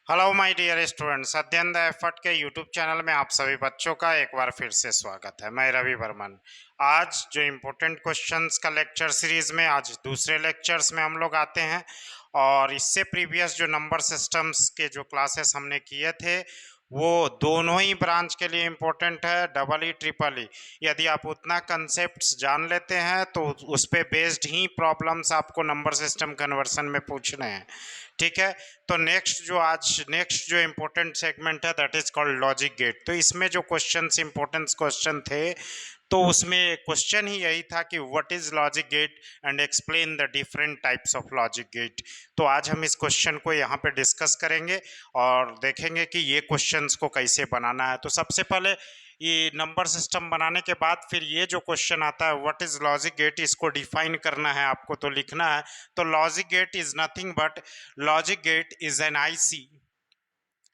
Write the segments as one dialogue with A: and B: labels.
A: Hello my dear students, अध्ययन the effort के YouTube channel में आप सभी बच्चों का एक बार फिर से स्वागत है। मैं रवि वर्मन। आज जो इम्पोर्टेंट क्वेश्चंस का लेक्चर सीरीज में आज दूसरे लेक्चर्स में हम लोग आते हैं। और इससे प्रीवियस जो नंबर सिस्टम्स के जो क्लासेस हमने किए थे वो दोनों ही ब्रांच के लिए इम्पोर्टेंट है, डबल ई ट्रिपल ई। यदि आप उतना कंसेप्ट्स जान लेते हैं तो उस पे बेस्ड ही प्रॉब्लम्स आपको नंबर सिस्टम कन्वर्सन में पूछने हैं। ठीक है, तो नेक्स्ट जो इम्पोर्टेंट सेगमेंट है that is called logic gate. तो इसमें जो इम्पोर्टेंट क्वेश्चन थे तो उसमें क्वेश्चन ही यही था कि what is logic gate and explain the different types of logic gate. तो आज हम इस क्वेश्चन को यहाँ पे डिस्कस करेंगे और देखेंगे कि ये क्वेश्चंस को कैसे बनाना है। तो सबसे पहले ये नंबर सिस्टम बनाने के बाद फिर ये जो क्वेश्चन आता है व्हाट इज लॉजिक गेट, इसको डिफाइन करना है आपको, तो लिखना है। तो logic gate is nothing but logic gate is an IC.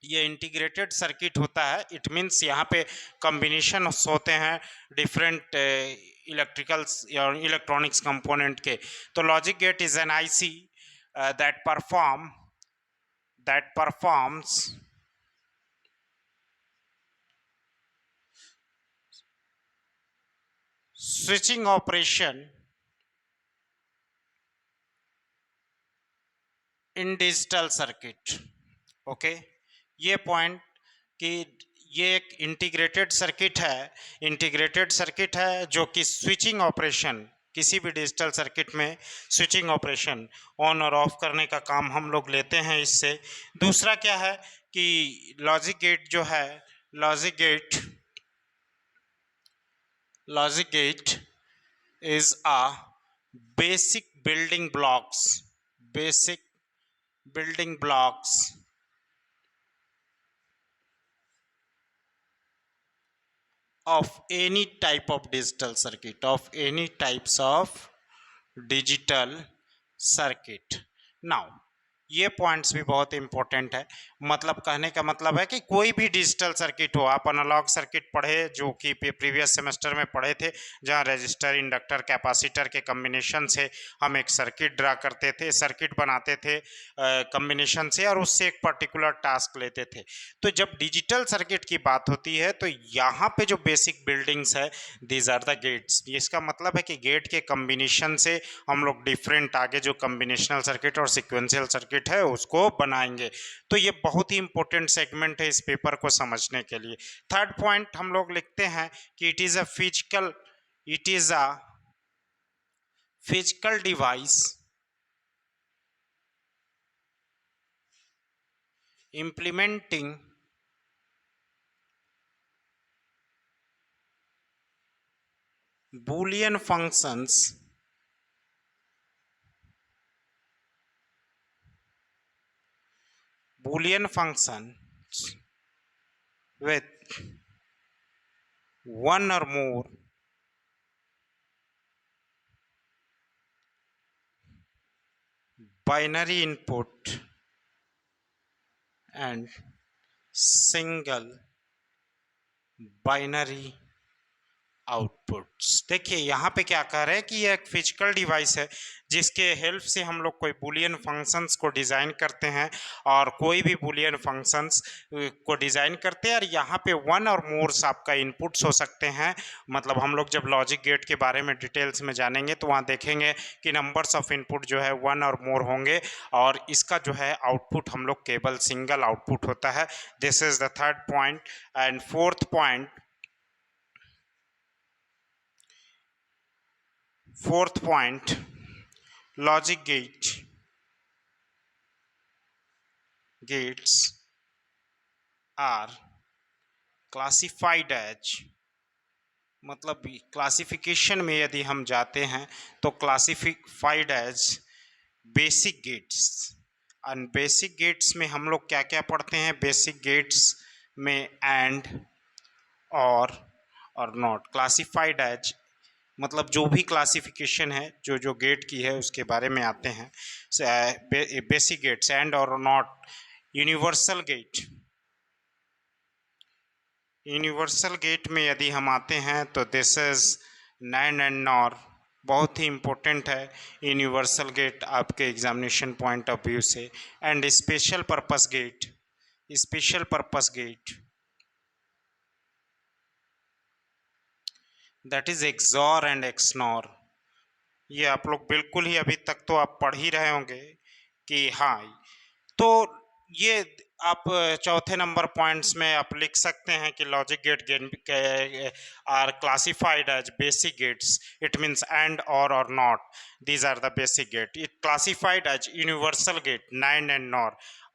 A: ये इंटीग्रेटेड सर्किट होता है। इट मीन्स यहाँ पे कॉम्बिनेशन होते हैं डिफरेंट इलेक्ट्रिकल्स या इलेक्ट्रॉनिक्स कंपोनेंट के। तो logic gate is an IC that performs switching operation in digital circuit. Okay, ये पॉइंट कि ये एक इंटीग्रेटेड सर्किट है जो कि स्विचिंग ऑपरेशन, किसी भी डिजिटल सर्किट में स्विचिंग ऑपरेशन ऑन और ऑफ करने का काम हम लोग लेते हैं इससे। दूसरा क्या है कि लॉजिक गेट जो है, logic gate is a basic building blocks of any type of digital circuit. Now ये पॉइंट्स भी बहुत इंपॉर्टेंट है। मतलब कहने का मतलब है कि कोई भी डिजिटल सर्किट हो, आप एनालॉग सर्किट पढ़े जो कि प्रीवियस सेमेस्टर में पढ़े थे, जहां रजिस्टर, इंडक्टर, कैपेसिटर के कम्बिनेशन से हम एक सर्किट ड्रा करते थे, सर्किट बनाते थे कम्बिनेशन से, और उससे एक पर्टिकुलर टास्क लेते थे। तो जब डिजिटल सर्किट की बात होती है तो यहाँ पे जो बेसिक बिल्डिंग्स है दीज आर द गेट्स। इसका मतलब है कि गेट के कम्बिनेशन से हम लोग डिफरेंट आगे जो कम्बिनेशनल सर्किट और सिक्वेंशियल सर्किट है उसको बनाएंगे। तो ये बहुत ही इंपॉर्टेंट सेगमेंट है इस पेपर को समझने के लिए। थर्ड पॉइंट हम लोग लिखते हैं कि it is a physical device implementing Boolean functions with one or more binary input and single binary outputs. देखिए यहाँ पे क्या कह रहे हैं कि ये एक फिजिकल डिवाइस है जिसके हेल्प से हम लोग कोई बुलियन फंक्शंस को डिज़ाइन करते हैं, और कोई भी बुलियन फंक्शंस को डिज़ाइन करते हैं, और यहाँ पे वन और मोर्स आपका इनपुट्स हो सकते हैं। मतलब हम लोग जब लॉजिक गेट के बारे में डिटेल्स में जानेंगे तो वहाँ देखेंगे कि नंबर्स ऑफ इनपुट जो है वन और मोर होंगे, और इसका जो है आउटपुट हम लोग केवल सिंगल आउटपुट होता है। This is the third point. And fourth point, logic gates are classified as, मतलब क्लासिफिकेशन में यदि हम जाते हैं तो क्लासिफाइड एज बेसिक गेट्स। और बेसिक गेट्स में हम लोग क्या क्या पढ़ते हैं? बेसिक गेट्स में and or not. Classified as मतलब जो भी क्लासिफिकेशन है जो गेट की है उसके बारे में आते हैं। Basic gates, and or not, universal gate में यदि हम आते हैं तो this is NAND and NOR. बहुत ही इंपॉर्टेंट है यूनिवर्सल गेट आपके एग्जामिनेशन पॉइंट ऑफ व्यू से। And special purpose gate, special purpose gate, that is XOR and XNOR. ये आप लोग बिल्कुल ही अभी तक तो आप पढ़ ही रहे होंगे कि हाँ, तो ये आप चौथे नंबर पॉइंट्स में आप लिख सकते हैं कि logic gate are classified as basic gates, it means and or not, these are the basic gate. It classified as universal gate, NAND and NOR,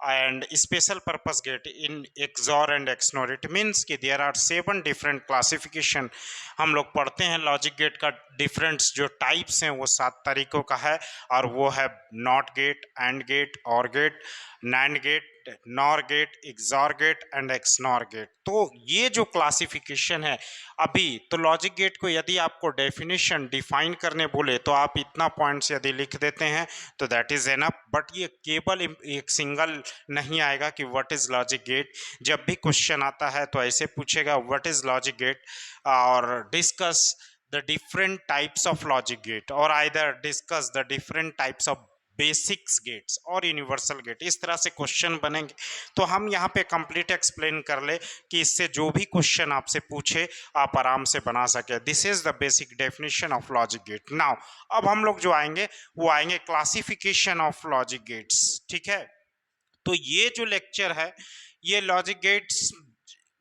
A: and special purpose gate in XOR and XNOR. It means कि there are 7 different classification. हम लोग पढ़ते हैं logic gate का डिफरेंट्स जो types हैं वो 7 तरीकों का है, और वो है not gate, and gate, or gate, NAND gate, NOR gate, XOR gate and XNOR gate. तो ये जो क्लासिफिकेशन है अभी, तो लॉजिक गेट को यदि आपको डेफिनेशन डिफाइन करने बोले तो आप इतना पॉइंट्स यदि लिख देते हैं तो दैट इज एनफ। बट ये केवल एक सिंगल नहीं आएगा कि व्हाट इज लॉजिक गेट। जब भी क्वेश्चन आता है तो ऐसे पूछेगा व्हाट इज लॉजिक गेट, और discuss the different types of logic gate, और either discuss the different types of basics gates और यूनिवर्सल गेट। इस तरह से क्वेश्चन बनेंगे। तो हम यहाँ पे कंप्लीट एक्सप्लेन कर ले कि इससे जो भी क्वेश्चन आपसे पूछे आप आराम से बना सके। This is the basic definition of logic gate. Now अब हम लोग जो आएंगे वो आएंगे क्लासिफिकेशन ऑफ लॉजिक गेट्स, ठीक है। तो ये जो लेक्चर है ये लॉजिक गेट्स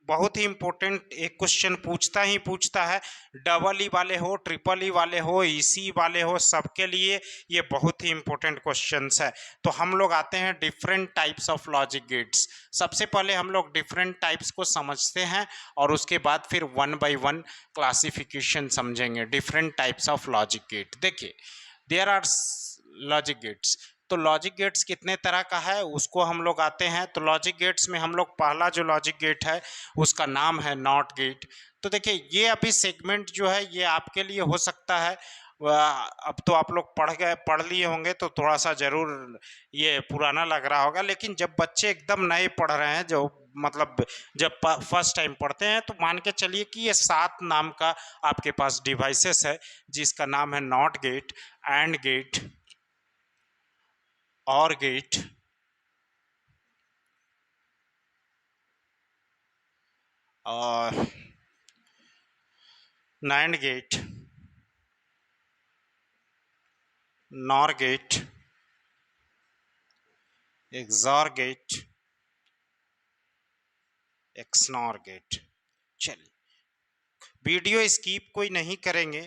A: बहुत ही इंपॉर्टेंट एक क्वेश्चन पूछता है। डबल ई वाले हो, ट्रिपल ई वाले हो, ईसी वाले हो, सबके लिए ये बहुत ही इंपॉर्टेंट क्वेश्चंस है। तो हम लोग आते हैं different types of logic gets. सबसे पहले हम लोग डिफरेंट टाइप्स को समझते हैं और उसके बाद फिर वन बाय वन क्लासिफिकेशन समझेंगे different types of logic gate. देखिए देयर आर लॉजिक गेट्स। तो लॉजिक गेट्स कितने तरह का है उसको हम लोग आते हैं। तो लॉजिक गेट्स में हम लोग पहला जो लॉजिक गेट है उसका नाम है नॉट गेट। तो देखिए ये अभी सेगमेंट जो है ये आपके लिए हो सकता है, अब तो आप लोग पढ़ लिए होंगे तो थोड़ा सा जरूर ये पुराना लग रहा होगा, लेकिन जब बच्चे एकदम नए पढ़ रहे हैं, जो मतलब जब फर्स्ट टाइम पढ़ते हैं, तो मान के चलिए कि ये 7 नाम का आपके पास डिवाइसेस है जिसका नाम है not gate, and gate, or gate, और NAND gate, NOR gate, XOR gate, XNOR gate. चलिए वीडियो स्किप कोई नहीं करेंगे,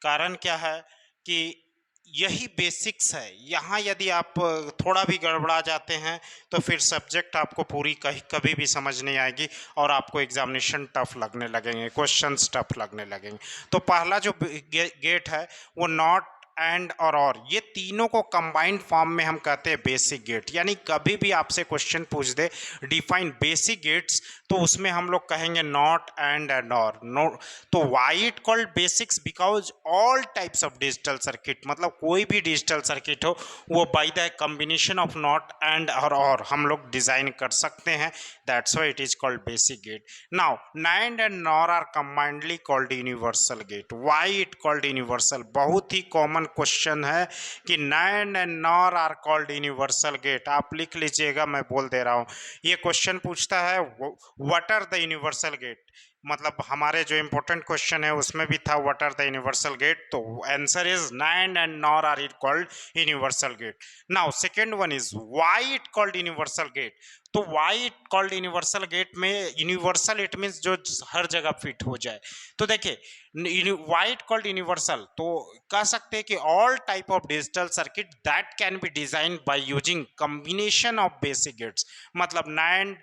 A: कारण क्या है कि यही बेसिक्स है। यहाँ यदि आप थोड़ा भी गड़बड़ा जाते हैं तो फिर सब्जेक्ट आपको पूरी कभी भी समझ नहीं आएगी और आपको एग्जामिनेशन टफ लगने लगेंगे, क्वेश्चंस टफ लगने लगेंगे। तो पहला जो गेट है वो नॉट, एंड और ये तीनों को कंबाइंड फॉर्म में हम कहते हैं बेसिक गेट। यानी कभी भी आपसे क्वेश्चन पूछ दे डिफाइन बेसिक गेट्स, तो उसमें हम लोग कहेंगे नॉट, एंड और। नो, तो why it called basics because all types of digital circuit, मतलब कोई भी डिजिटल सर्किट हो वो by the combination of not, and or हम लोग डिजाइन कर सकते हैं। That's why it is called basic gate. Now NAND and NOR are combinedly called universal gate. Why it called universal, बहुत ही कॉमन क्वेश्चन है कि NAND and NOR are called universal gate. आप लिख लीजिएगा, मैं बोल दे रहा हूं। ये क्वेश्चन पूछता है what are the universal gate, मतलब हमारे जो इंपॉर्टेंट क्वेश्चन है उसमें भी था what are the universal gate, तो answer is NAND and NOR are it called universal gate. Now second one is why it called universal gate. तो why it called universal gate में universal it means जो हर जगह fit हो जाए। तो देखिए व्हाई इट कॉल्ड यूनिवर्सल, तो कह सकते हैं कि all type of digital circuit that can be design by using combination of basic gates, मतलब नैंड,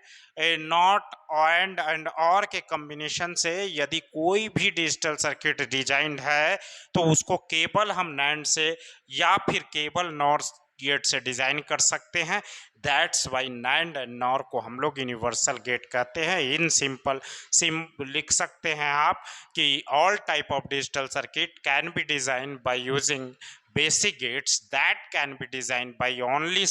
A: नॉट, एंड और के कॉम्बिनेशन से यदि कोई भी डिजिटल सर्किट डिजाइंड है तो उसको केवल हम नैंड से या फिर केवल नॉर गेट से डिजाइन कर सकते हैं। That's why NAND and nor को हम लोग यूनिवर्सल गेट कहते हैं। इन सिंपल लिख सकते हैं आप कि all type of digital circuit can be design by using basic gates that can be designed by only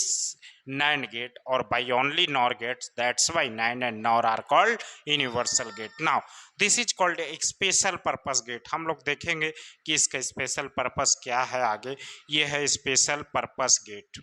A: NAND gate or by only NOR gates. That's why NAND and NOR are called universal gate. Now this is called a special purpose gate. हम लोग देखेंगे कि इसका special purpose क्या है आगे। ये है special purpose gate,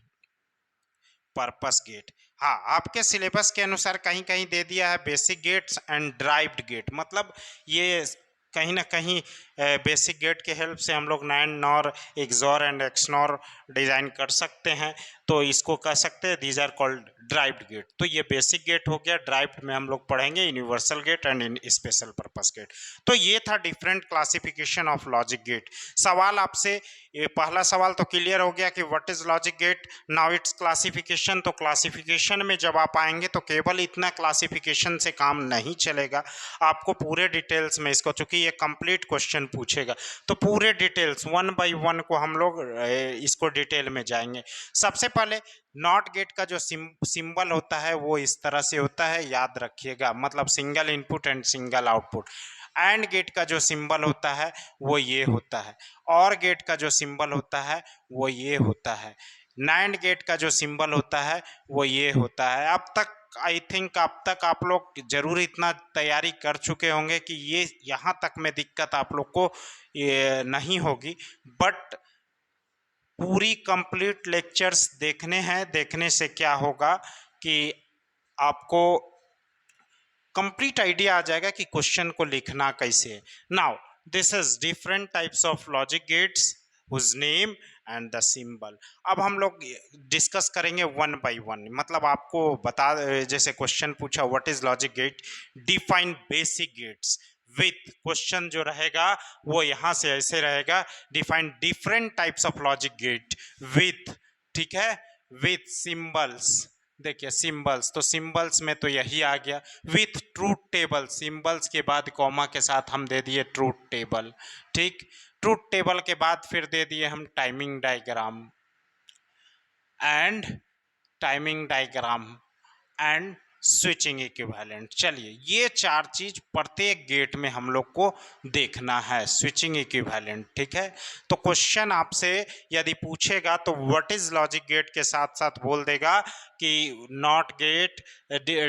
A: purpose gate. हाँ, आपके सिलेबस के अनुसार कहीं-कहीं दे दिया है basic gates and derived gate, मतलब ये कहीं न कहीं बेसिक गेट के हेल्प से हम लोग NAND NOR, XOR and XNOR design कर सकते हैं, तो इसको कह सकते हैं these are called derived gate. तो ये बेसिक गेट हो गया, ड्राइव्ड में हम लोग पढ़ेंगे universal gate and in special purpose gate. तो ये था different classification of logic gate. सवाल आपसे, ये पहला सवाल तो क्लियर हो गया कि what is logic gate, now its classification. तो क्लासिफिकेशन में जब आप आएंगे तो केवल इतना क्लासिफिकेशन से काम नहीं चलेगा, आपको पूरे डिटेल्स में इसको, चूंकि ये कंप्लीट क्वेश्चन पूछेगा, तो पूरे डिटेल्स वन बाय वन को हम लोग इसको डिटेल में जाएंगे। सबसे पहले नॉट गेट का जो सिंबल होता है वो इस तरह से होता है, याद रखिएगा, मतलब single input and single output. And gate का जो सिंबल होता है वो ये होता है, और गेट का जो सिंबल होता है वो ये होता है, नैंड गेट का जो सिंबल होता है वो ये होता है। अब तक आई थिंक अब तक आप लोग जरूर इतना तैयारी कर चुके होंगे कि ये यहाँ तक में दिक्कत आप लोग को ये नहीं होगी, बट पूरी कंप्लीट लेक्चर्स देखने हैं। देखने से क्या होगा कि आपको कंप्लीट आइडिया आ जाएगा कि क्वेश्चन को लिखना कैसे है। Now this is different types of logic gates whose name and the symbol. अब हम लोग डिस्कस करेंगे वन बाय वन, मतलब आपको बता, जैसे क्वेश्चन पूछा what is logic gate, define basic gates with, question जो रहेगा वो यहां से ऐसे रहेगा, define different types of logic gate with, ठीक है, विथ सिंबल्स। देखिए सिंबल्स, तो सिंबल्स में तो यही आ गया, विथ ट्रूथ टेबल, सिंबल्स के बाद कॉमा के साथ हम दे दिए ट्रूथ टेबल, ठीक। ट्रूथ टेबल के बाद फिर दे दिए हम timing diagram and timing diagram and switching equivalent. चलिए ये चार चीज प्रत्येक गेट में हम लोग को देखना है, स्विचिंग इक्विवेलेंट, ठीक है। तो क्वेश्चन आपसे यदि पूछेगा तो व्हाट इज लॉजिक गेट के साथ साथ बोल देगा कि not gate,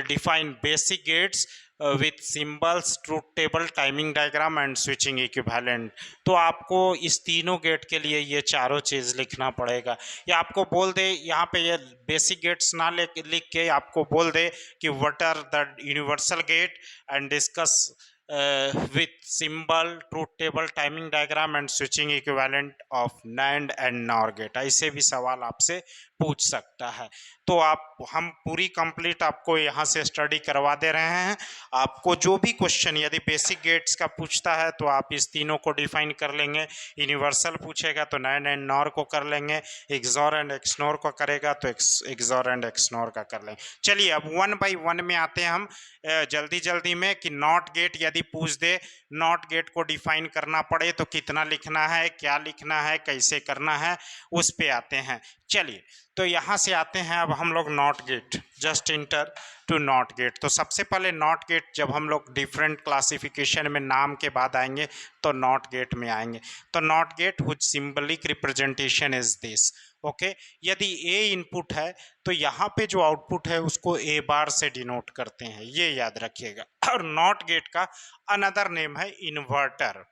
A: define basic gates with symbols, truth table, timing diagram and switching equivalent. तो आपको इस तीनों गेट के लिए ये चारों चीज लिखना पड़ेगा, या आपको बोल दे यहाँ पे ये बेसिक गेट्स ना लिख के आपको बोल दे कि what are the universal gate and discuss with symbol, truth table, timing diagram and switching equivalent of NAND and NOR gate, ऐसे भी सवाल आपसे पूछ सकता है। तो आप, हम पूरी कंप्लीट आपको यहाँ से स्टडी करवा दे रहे हैं। आपको जो भी क्वेश्चन यदि बेसिक गेट्स का पूछता है तो आप इस तीनों को डिफाइन कर लेंगे, यूनिवर्सल पूछेगा तो नैंड एंड नॉर को कर लेंगे, एक्सॉर एंड एक्सनोर को करेगा तो एक्सॉर एंड एक्सनोर का कर लेंगे। चलिए अब वन बाय वन में आते हैं हम जल्दी जल्दी में, कि नॉट गेट यदि पूछ दे, नॉट गेट को डिफाइन करना पड़े तो कितना लिखना है, क्या लिखना है, कैसे करना है, उस पे आते हैं। चलिए तो यहाँ से आते हैं अब हम लोग not gate, just enter to not gate. तो सबसे पहले नॉट गेट जब हम लोग डिफरेंट क्लासिफिकेशन में नाम के बाद आएंगे तो नॉट गेट में आएंगे। तो not gate which symbolic representation is this, okay. यदि ए इनपुट है तो यहाँ पे जो आउटपुट है उसको ए बार से डिनोट करते हैं, ये याद रखिएगा। और नॉट गेट का अनदर नेम है इन्वर्टर,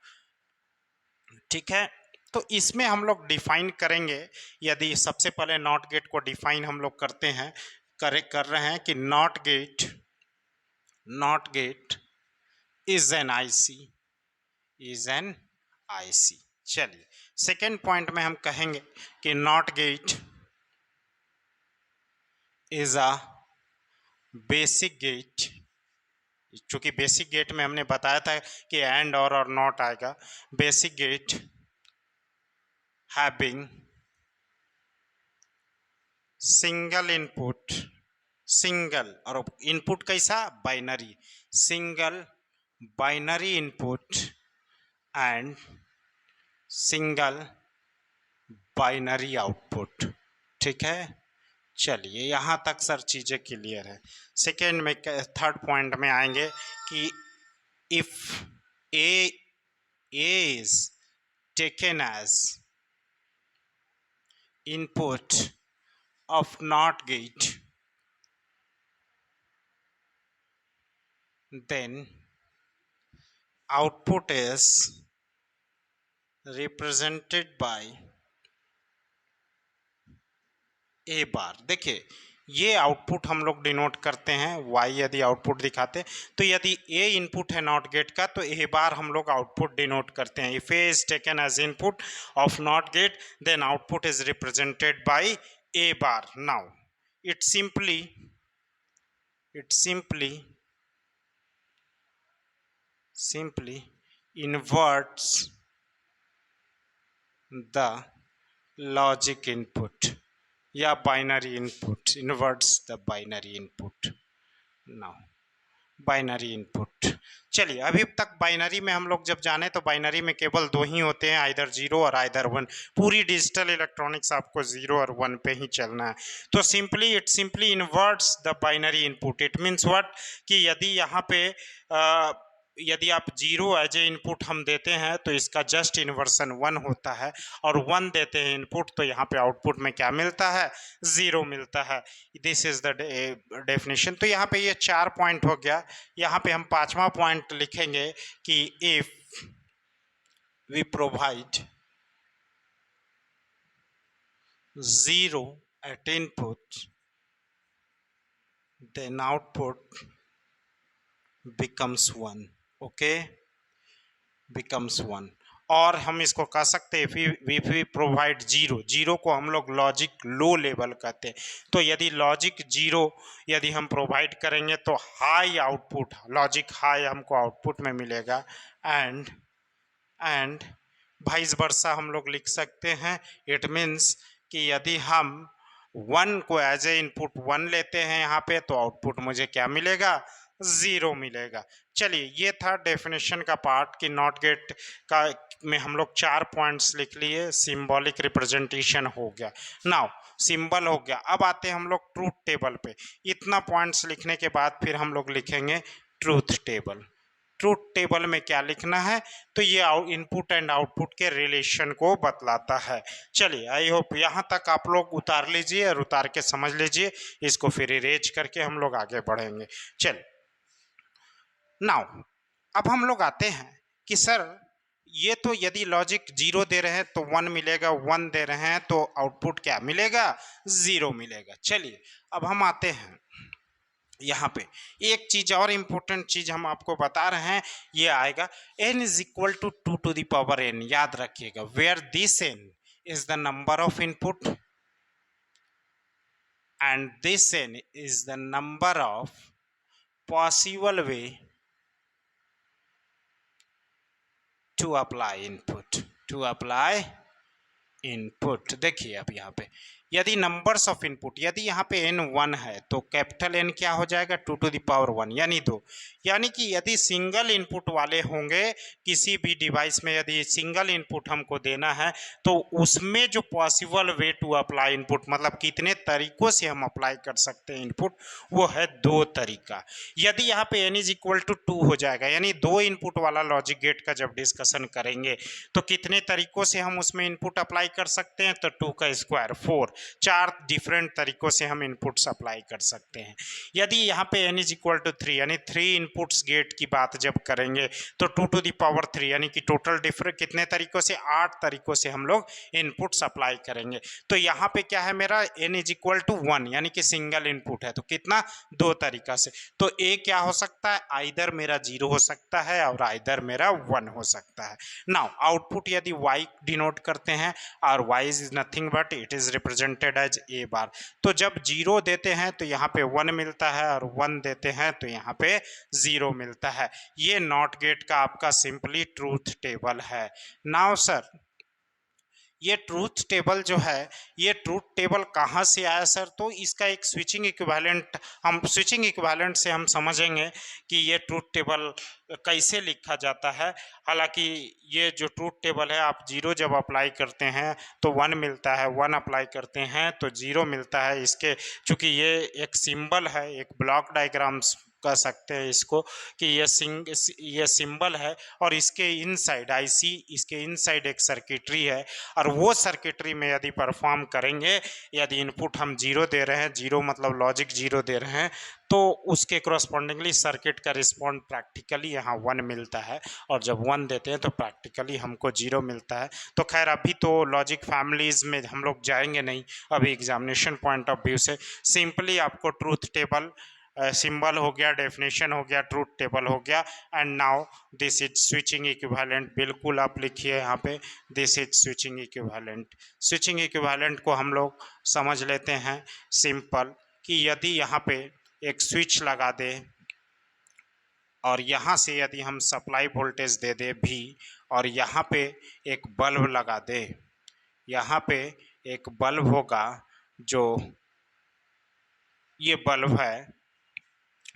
A: ठीक है। तो इसमें हम लोग डिफाइन करेंगे, यदि सबसे पहले नॉट गेट को डिफाइन हम लोग करते हैं, कर रहे हैं कि not gate is an IC, is an IC. चलिए सेकेंड पॉइंट में हम कहेंगे कि not gate is a basic gate, चूंकि बेसिक गेट में हमने बताया था कि एंड और नॉट आएगा, basic gate having single input, single, और इनपुट कैसा, binary, single binary input and single binary output, ठीक है। चलिए यहाँ तक सर चीज़ें क्लियर है। सेकेंड में, थर्ड पॉइंट में आएंगे कि if A is taken as input of NOT gate, then output is represented by A bar। देखिए ये आउटपुट हम लोग डिनोट करते हैं, वाई यदि आउटपुट दिखाते, तो यदि ए इनपुट है नॉट गेट का तो ए बार हम लोग आउटपुट डिनोट करते हैं। If A is taken as input of not gate then output is represented by A bar. Now it simply inverts the logic input या binary input, inverts the binary input. Now binary input, चलिए अभी तक binary में हम लोग जब जाने तो बाइनरी में केवल दो ही होते हैं, आइदर जीरो और आइदर वन। पूरी डिजिटल इलेक्ट्रॉनिक्स आपको जीरो और वन पे ही चलना है। तो it simply inverts the binary input. It means what कि यदि यहाँ पे यदि आप जीरो एज ए इनपुट हम देते हैं तो इसका जस्ट इन्वर्सन वन होता है, और वन देते हैं इनपुट तो यहाँ पे आउटपुट में क्या मिलता है, जीरो मिलता है। This is the definition. तो यहाँ पे ये 4 पॉइंट हो गया। यहाँ पे हम 5वां पॉइंट लिखेंगे कि if we provide zero at input then output becomes 1, okay, becomes 1। और हम इसको कह सकते हैं if we provide zero, zero को हम लोग लॉजिक लो लेवल कहते हैं। तो यदि लॉजिक जीरो यदि हम प्रोवाइड करेंगे तो हाई आउटपुट, लॉजिक हाई हमको आउटपुट में मिलेगा। एंड वाइस वर्सा हम लोग लिख सकते हैं। इट मीन्स कि यदि हम 1 को एज ए इनपुट 1 लेते हैं यहाँ पे तो आउटपुट मुझे क्या मिलेगा, जीरो मिलेगा। चलिए ये था डेफिनेशन का पार्ट कि नॉट गेट का में हम लोग 4 पॉइंट्स लिख लिए, सिंबॉलिक रिप्रेजेंटेशन हो गया। नाउ सिंबल हो गया, अब आते हैं हम लोग ट्रूथ टेबल पे। इतना पॉइंट्स लिखने के बाद फिर हम लोग लिखेंगे ट्रूथ टेबल। ट्रूथ टेबल में क्या लिखना है, तो ये इनपुट एंड आउटपुट के रिलेशन को बतलाता है। चलिए आई होप यहाँ तक आप लोग उतार लीजिए और उतार के समझ लीजिए, इसको फिर इरेज करके हम लोग आगे बढ़ेंगे। चलिए नाउ अब हम लोग आते हैं कि सर ये तो यदि लॉजिक जीरो दे रहे हैं तो 1 मिलेगा, 1 दे रहे हैं तो आउटपुट क्या मिलेगा, जीरो मिलेगा। चलिए अब हम आते हैं यहाँ पे एक चीज और इम्पोर्टेंट चीज हम आपको बता रहे हैं, ये आएगा n is equal to 2 to the power n। याद रखिएगा where this n is the number of input and this n is the number of possible way to apply input. देखिए अब यहाँ पे यदि नंबर्स ऑफ इनपुट, यदि यहाँ पे n 1 है तो कैपिटल N क्या हो जाएगा, 2 to the power 1 यानी 2। यानी कि यदि सिंगल इनपुट वाले होंगे किसी भी डिवाइस में, यदि सिंगल इनपुट हमको देना है तो उसमें जो possible way to apply input, मतलब कितने तरीकों से हम अप्लाई कर सकते हैं इनपुट, वो है 2 तरीका। यदि यहाँ पे n इज इक्वल टू 2 हो जाएगा, यानी 2 इनपुट वाला लॉजिक गेट का जब डिस्कशन करेंगे तो कितने तरीकों से हम उसमें इनपुट अप्लाई कर सकते हैं, तो 2 का स्क्वायर 4, 4 डिफरेंट तरीकों से हम इनपुट्स अप्लाई कर सकते हैं। यदि यहाँ पे n इज इक्वल टू 3 यानी 3 इनपुट्स गेट की बात जब करेंगे तो 2 to the power 3 यानी कि टोटल डिफरेंट कितने तरीकों से, 8 तरीकों से हम लोग इनपुट्स अप्लाई करेंगे। तो यहाँ पे क्या है मेरा, n इज इक्वल टू 1 यानी कि सिंगल इनपुट है तो कितना, 2 तरीका से। तो a क्या हो सकता है, आइदर मेरा 0 हो सकता है और आइदर मेरा 1 हो सकता है। नाउ आउटपुट यदि y डिनोट करते हैं और y is nothing but it is represented as a bar. तो जब 0 देते हैं तो यहाँ पे 1 मिलता है और 1 देते हैं तो यहाँ पे 0 मिलता है। ये नॉट गेट का आपका सिंपली ट्रूथ टेबल है। नाउ सर ये ट्रूथ टेबल जो है, ये ट्रूथ टेबल कहाँ से आया सर, तो इसका एक स्विचिंग इक्विवेलेंट, हम स्विचिंग इक्विवेलेंट से हम समझेंगे कि ये ट्रूथ टेबल कैसे लिखा जाता है। हालांकि ये जो ट्रूथ टेबल है, आप 0 जब अप्लाई करते हैं तो 1 मिलता है, 1 अप्लाई करते हैं तो 0 मिलता है। इसके चूँकि ये एक सिंबल है, एक ब्लॉक डायग्राम्स कह सकते हैं इसको कि ये सिंबल है और इसके इनसाइड आईसी, इसके इनसाइड एक सर्किटरी है और वो सर्किटरी में यदि परफॉर्म करेंगे, यदि इनपुट हम जीरो दे रहे हैं, जीरो मतलब लॉजिक जीरो दे रहे हैं, तो उसके करस्पॉन्डिंगली सर्किट का रिस्पॉन्ड प्रैक्टिकली यहाँ 1 मिलता है और जब 1 देते हैं तो प्रैक्टिकली हमको 0 मिलता है। तो खैर अभी तो लॉजिक फैमिलीज़ में हम लोग जाएंगे नहीं, अभी एग्जामिनेशन पॉइंट ऑफ व्यू से सिंपली आपको ट्रूथ टेबल, सिंबल हो गया, डेफिनेशन हो गया, ट्रूथ टेबल हो गया, and now this is switching equivalent. बिल्कुल आप लिखिए यहाँ पे, this is switching equivalent. Switching equivalent को हम लोग समझ लेते हैं सिंपल कि यदि यहाँ पे एक स्विच लगा दे और यहाँ से यदि हम सप्लाई वोल्टेज दे दे भी और यहाँ पे एक बल्ब लगा दे, यहाँ पे एक बल्ब होगा, जो ये बल्ब है,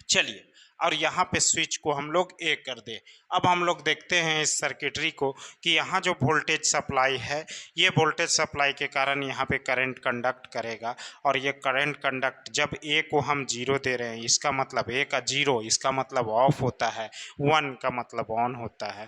A: चलिए, और यहाँ पे स्विच को हम लोग ए कर दे। अब हम लोग देखते हैं इस सर्किटरी को कि यहाँ जो वोल्टेज सप्लाई है, ये वोल्टेज सप्लाई के कारण यहाँ पे करंट कंडक्ट करेगा और ये करंट कंडक्ट, जब ए को हम जीरो दे रहे हैं, इसका मतलब ए का जीरो, इसका मतलब ऑफ होता है, 1 का मतलब ऑन होता है,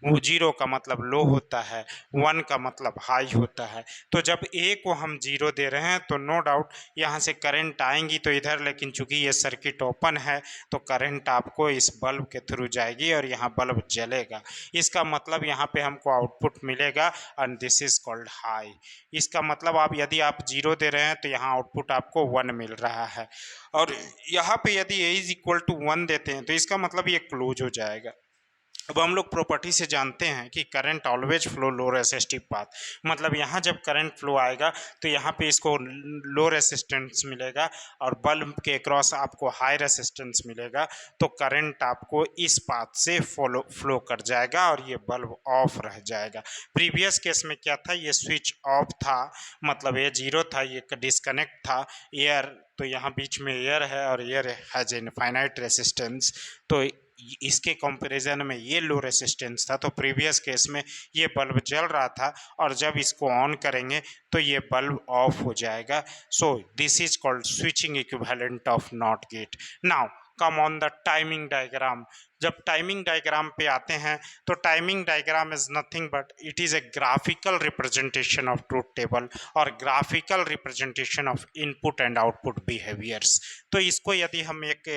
A: वो 0 का मतलब लो होता है, 1 का मतलब हाई होता है। तो जब ए को हम जीरो दे रहे हैं तो नो डाउट यहाँ से करंट आएंगी तो इधर, लेकिन चूंकि ये सर्किट ओपन है तो करंट आपको इस बल्ब के थ्रू जाएगी और यहाँ बल्ब जलेगा। इसका मतलब यहाँ पे हमको आउटपुट मिलेगा and this is called high. इसका मतलब आप यदि आप जीरो दे रहे हैं तो यहाँ आउटपुट आपको 1 मिल रहा है और यहाँ पे यदि ए इज इक्वल टू 1 देते हैं तो इसका मतलब ये क्लोज हो जाएगा। अब हम लोग प्रॉपर्टी से जानते हैं कि करंट ऑलवेज फ्लो लो रेसिस्टिव पाथ, मतलब यहाँ जब करंट फ्लो आएगा तो यहाँ पे इसको लो रेसिस्टेंस मिलेगा और बल्ब के क्रॉस आपको हाई रेसिस्टेंस मिलेगा, तो करंट आपको इस पाथ से फ्लो कर जाएगा और ये बल्ब ऑफ रह जाएगा। प्रीवियस केस में क्या था, ये स्विच ऑफ था, मतलब ये जीरो था, ये डिस्कनेक्ट था, एयर, तो यहाँ बीच में एयर है और एयर हैज इनफाइनाइट रेसिस्टेंस, तो इसके कंपैरिजन में ये लो रेसिस्टेंस था, तो प्रीवियस केस में ये बल्ब जल रहा था और जब इसको ऑन करेंगे तो ये बल्ब ऑफ हो जाएगा। So this is called switching equivalent of not gate. Now come on the timing diagram. जब टाइमिंग डायग्राम पे आते हैं तो timing diagram is nothing but it is a graphical representation of truth table और graphical representation of input and output behaviours. तो इसको यदि हम एक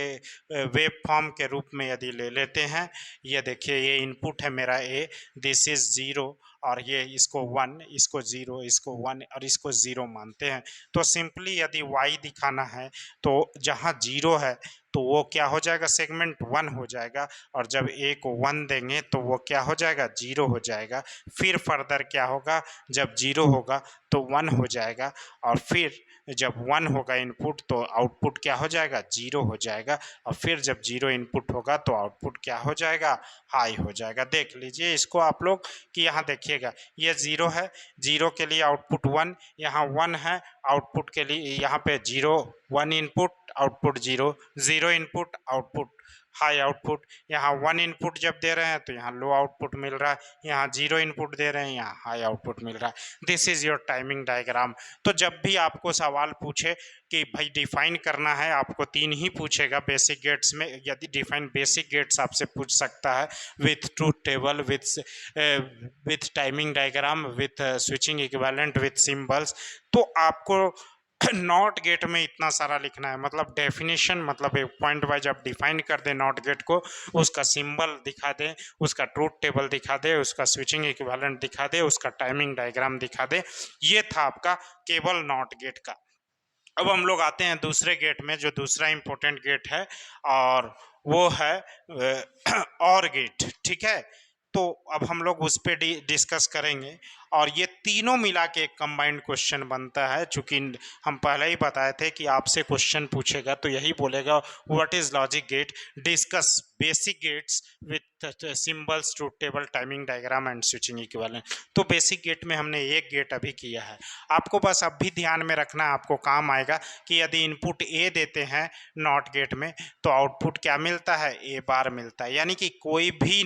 A: वेब फॉर्म के रूप में यदि ले लेते हैं, ये देखिए, ये इनपुट है मेरा ए, दिस इज 0 और ये इसको 1, इसको 0, इसको 1 और इसको 0 मानते हैं। तो सिंपली यदि y दिखाना है तो जहाँ 0 है तो वो क्या हो जाएगा, सेगमेंट 1 हो जाएगा, और जब a को 1 देंगे तो वो क्या हो जाएगा, 0 हो जाएगा। फिर फर्दर क्या होगा, जब 0 होगा तो 1 हो जाएगा और फिर जब 1 होगा इनपुट तो आउटपुट क्या हो जाएगा, 0 हो जाएगा और फिर जब 0 इनपुट होगा तो आउटपुट क्या हो जाएगा, हाई हो जाएगा। देख लीजिए इसको आप लोग कि यहाँ देखिएगा, ये 0 है, 0 के लिए आउटपुट 1, यहाँ 1 है, आउटपुट के लिए यहाँ पे 0, 1 input output 0, 0 input output high output. यहाँ 1 इनपुट जब दे रहे हैं तो यहाँ लो आउटपुट मिल रहा है, यहाँ 0 इनपुट दे रहे हैं, यहाँ हाई आउटपुट मिल रहा है। This is your timing diagram. तो जब भी आपको सवाल पूछे कि भाई डिफाइन करना है, आपको 3 ही पूछेगा बेसिक गेट्स में, यदि डिफाइन बेसिक गेट्स आपसे पूछ सकता है with truth table, with timing diagram, with switching equivalent, with symbols, तो आपको नॉट गेट में इतना सारा लिखना है, मतलब डेफिनेशन, मतलब एक पॉइंट वाइज आप डिफाइन कर दें नॉट गेट को, उसका सिंबल दिखा दें, उसका ट्रूथ टेबल दिखा दें, उसका स्विचिंग इक्विवेलेंट दिखा दें, उसका टाइमिंग डायग्राम दिखा दें। ये था आपका केवल नॉट गेट का। अब हम लोग आते हैं दूसरे गेट में, जो दूसरा इंपॉर्टेंट गेट है और वो है और गेट, ठीक है। तो अब हम लोग उस पर डिस्कस करेंगे और ये तीनों मिला के एक कंबाइंड क्वेश्चन बनता है। चूंकि हम पहले ही बताए थे कि आपसे क्वेश्चन पूछेगा तो यही बोलेगा what is logic gate, discuss basic gates with symbols, truth table, timing diagram and switching equivalent. तो बेसिक गेट में हमने एक गेट अभी किया है, आपको बस अब भी ध्यान में रखना, आपको काम आएगा कि यदि इनपुट ए देते हैं नॉट गेट में तो आउटपुट क्या मिलता है, ए बार मिलता है, यानी कि कोई भी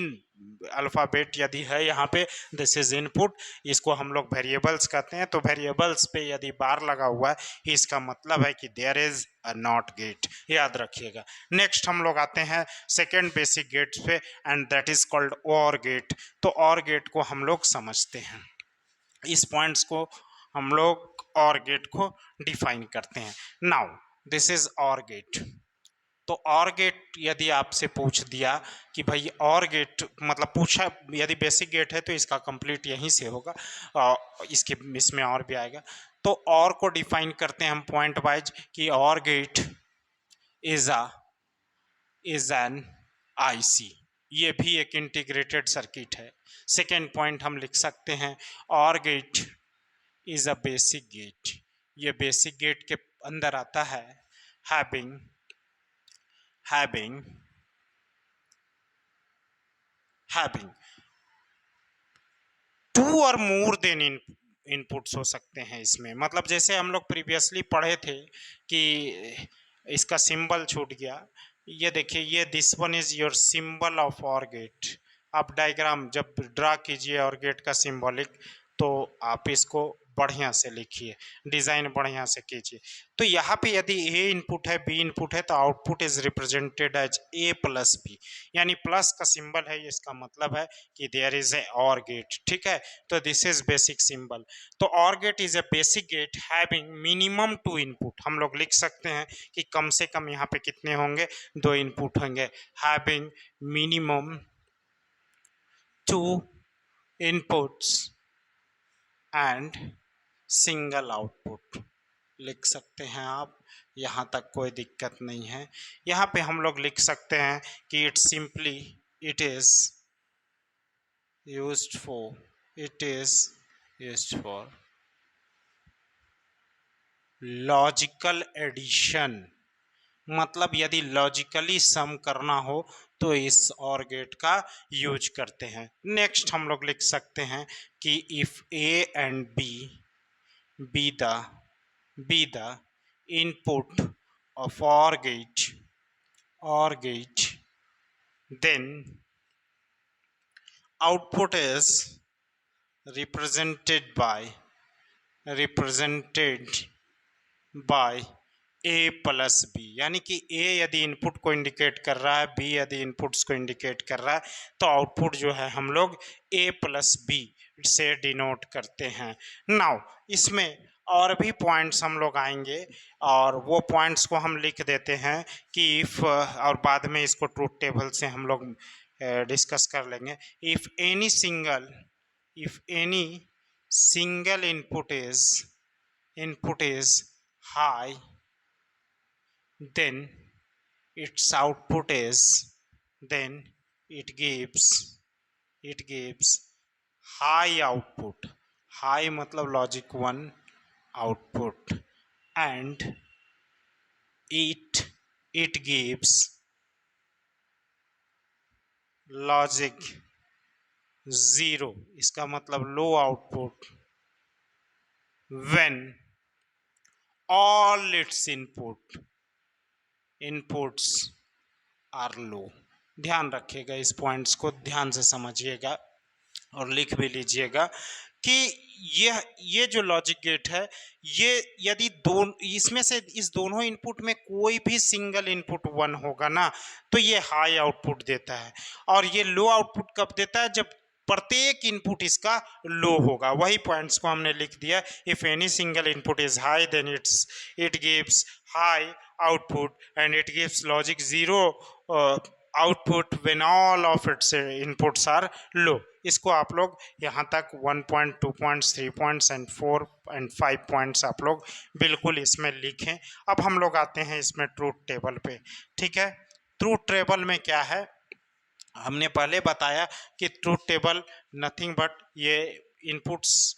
A: अल्फ़ाबेट यदि है यहाँ पे, दिस इज इनपुट, इसको हम लोग वेरिएबल्स कहते हैं। तो वेरिएबल्स पे यदि बार लगा हुआ है इसका मतलब है कि there is a not gate, याद रखिएगा। नेक्स्ट हम लोग आते हैं सेकेंड बेसिक गेट पे, and that is called or gate. तो और गेट को हम लोग समझते हैं, इस पॉइंट्स को हम लोग और गेट को डिफाइन करते हैं। नाउ दिस इज और गेट। तो और गेट यदि आपसे पूछ दिया कि भाई और गेट मतलब पूछा, यदि बेसिक गेट है तो इसका कंप्लीट यहीं से होगा, इसके इसमें और भी आएगा। तो और को डिफाइन करते हैं हम पॉइंट वाइज कि और गेट इज एन आईसी, ये भी एक इंटीग्रेटेड सर्किट है। सेकेंड पॉइंट हम लिख सकते हैं or gate is a basic gate, ये बेसिक गेट के अंदर आता है, having to or more than inputs हो सकते हैं इसमें। मतलब जैसे हम लोग प्रीवियसली पढ़े थे कि इसका सिंबल छूट गया, ये देखिए, ये this one is your symbol of OR gate. आप डायग्राम जब ड्रा कीजिए और गेट का सिंबॉलिक, तो आप इसको बढ़िया से लिखिए, डिजाइन बढ़िया से कीजिए। तो यहाँ पे यदि ए इनपुट है, बी इनपुट है, तो output is represented as A plus B, यानी प्लस का सिंबल है, इसका मतलब है कि देयर इज ए और गेट। ठीक है, तो दिस इज बेसिक सिंबल। तो or gate is a basic gate having minimum two input. हम लोग लिख सकते हैं कि कम से कम यहाँ पे कितने होंगे, दो इनपुट होंगे, having minimum to inputs and single output लिख सकते हैं आप, यहाँ तक कोई दिक्कत नहीं है। यहाँ पे हम लोग लिख सकते हैं कि it simply it is used for logical addition. मतलब यदि लॉजिकली सम करना हो तो इस और गेट का यूज करते हैं। नेक्स्ट हम लोग लिख सकते हैं कि if A and B the input of OR gate then output is represented by a plus B, यानी कि a यदि इनपुट को इंडिकेट कर रहा है, b यदि इनपुट्स को इंडिकेट कर रहा है, तो आउटपुट जो है हम लोग a प्लस बी से डिनोट करते हैं। नाउ इसमें और भी पॉइंट्स हम लोग आएंगे, और वो पॉइंट्स को हम लिख देते हैं कि इफ, और बाद में इसको ट्रूथ टेबल से हम लोग डिस्कस कर लेंगे। If any single input is high, then its output is, then it gives high output, high मतलब logic 1 output, and it gives logic 0, इसका मतलब low output, when all its inputs are low। ध्यान रखिएगा, इस points को ध्यान से समझिएगा और लिख भी लीजिएगा कि ये जो लॉजिक गेट है, ये यदि इसमें से इस दोनों इनपुट में कोई भी सिंगल इनपुट 1 होगा ना, तो ये हाई आउटपुट देता है। और ये लो आउटपुट कब देता है, जब प्रत्येक इनपुट इसका लो होगा। वही पॉइंट्स को हमने लिख दिया, if any single input is high then it gives high output and it gives logic 0 output when all of its inputs are low. इसको आप लोग यहाँ तक 1 point 2 points 3 points and 4 and 5 points आप लोग बिल्कुल इसमें लिखें। अब हम लोग आते हैं इसमें ट्रूथ टेबल पे। ठीक है, ट्रूथ टेबल में क्या है, हमने पहले बताया कि ट्रूथ टेबल नथिंग बट ये इनपुट्स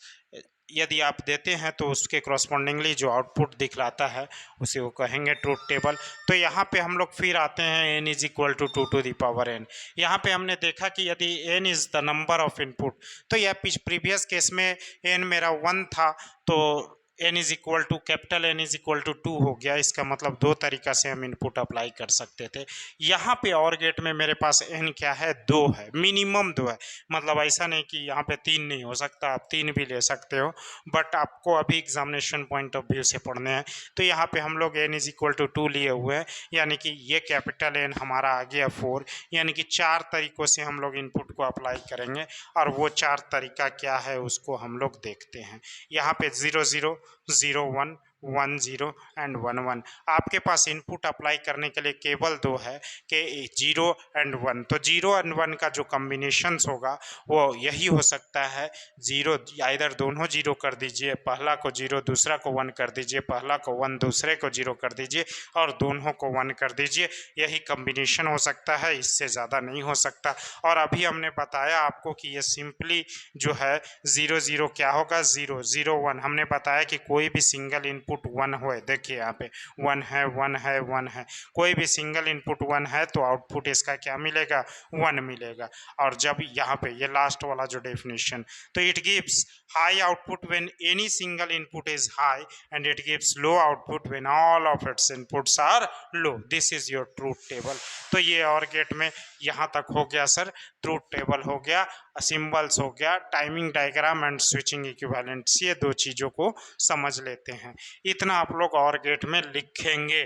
A: यदि आप देते हैं तो उसके क्रॉसपॉन्डिंगली जो आउटपुट दिखलाता है उसे वो कहेंगे ट्रूथ टेबल। तो यहाँ पे हम लोग फिर आते हैं n is equal to 2 to the power n। यहाँ पे हमने देखा कि यदि n is the number of input, तो यह प्रीवियस केस में n मेरा 1 था, तो n is equal to capital N is equal to 2 हो गया। इसका मतलब दो तरीका से हम इनपुट अप्लाई कर सकते थे। यहाँ पे और गेट में मेरे पास n क्या है, 2 है, मिनिमम 2 है। मतलब ऐसा नहीं कि यहाँ पे 3 नहीं हो सकता, आप 3 भी ले सकते हो, बट आपको अभी एग्जामिनेशन पॉइंट ऑफ व्यू से पढ़ने हैं। तो यहाँ पे हम लोग n इज इक्वल टू 2 लिए हुए हैं, यानी कि ये कैपिटल N हमारा आ गया 4, यानी कि 4 तरीकों से हम लोग इनपुट को अप्लाई करेंगे, और वो 4 तरीका क्या है उसको हम लोग देखते हैं। यहाँ पे 0 0 0 1 1 0 एंड 1 1। आपके पास इनपुट अप्लाई करने के लिए केवल 2 है कि 0 एंड 1। तो 0 एंड 1 का जो कॉम्बिनेशंस होगा वो यही हो सकता है। 0 इधर दोनों 0 कर दीजिए, पहला को 0 दूसरा को 1 कर दीजिए, पहला को 1 दूसरे को 0 कर दीजिए, और दोनों को 1 कर दीजिए। यही कॉम्बिनेशन हो सकता है, इससे ज़्यादा नहीं हो सकता। और अभी हमने बताया आपको कि ये सिंपली जो है 0 0 क्या होगा, 0 0 1। हमने बताया कि कोई भी सिंगल इनपुट 1 हो, देखिए यहाँ पे 1 है 1 है 1 है, कोई भी सिंगल इनपुट 1 है तो आउटपुट इसका क्या मिलेगा, 1 मिलेगा। और जब यहाँ पे ये लास्ट वाला जो डेफिनेशन, तो it gives high output when any single input is high and it gives low output when all of its inputs are low. This is your truth table. तो ये और गेट में यहाँ तक हो गया सर, ट्रूथ टेबल हो गया, सिंबल्स हो गया, timing diagram and switching equivalents, ये दो चीज़ों को समझ लेते हैं। इतना आप लोग और गेट में लिखेंगे।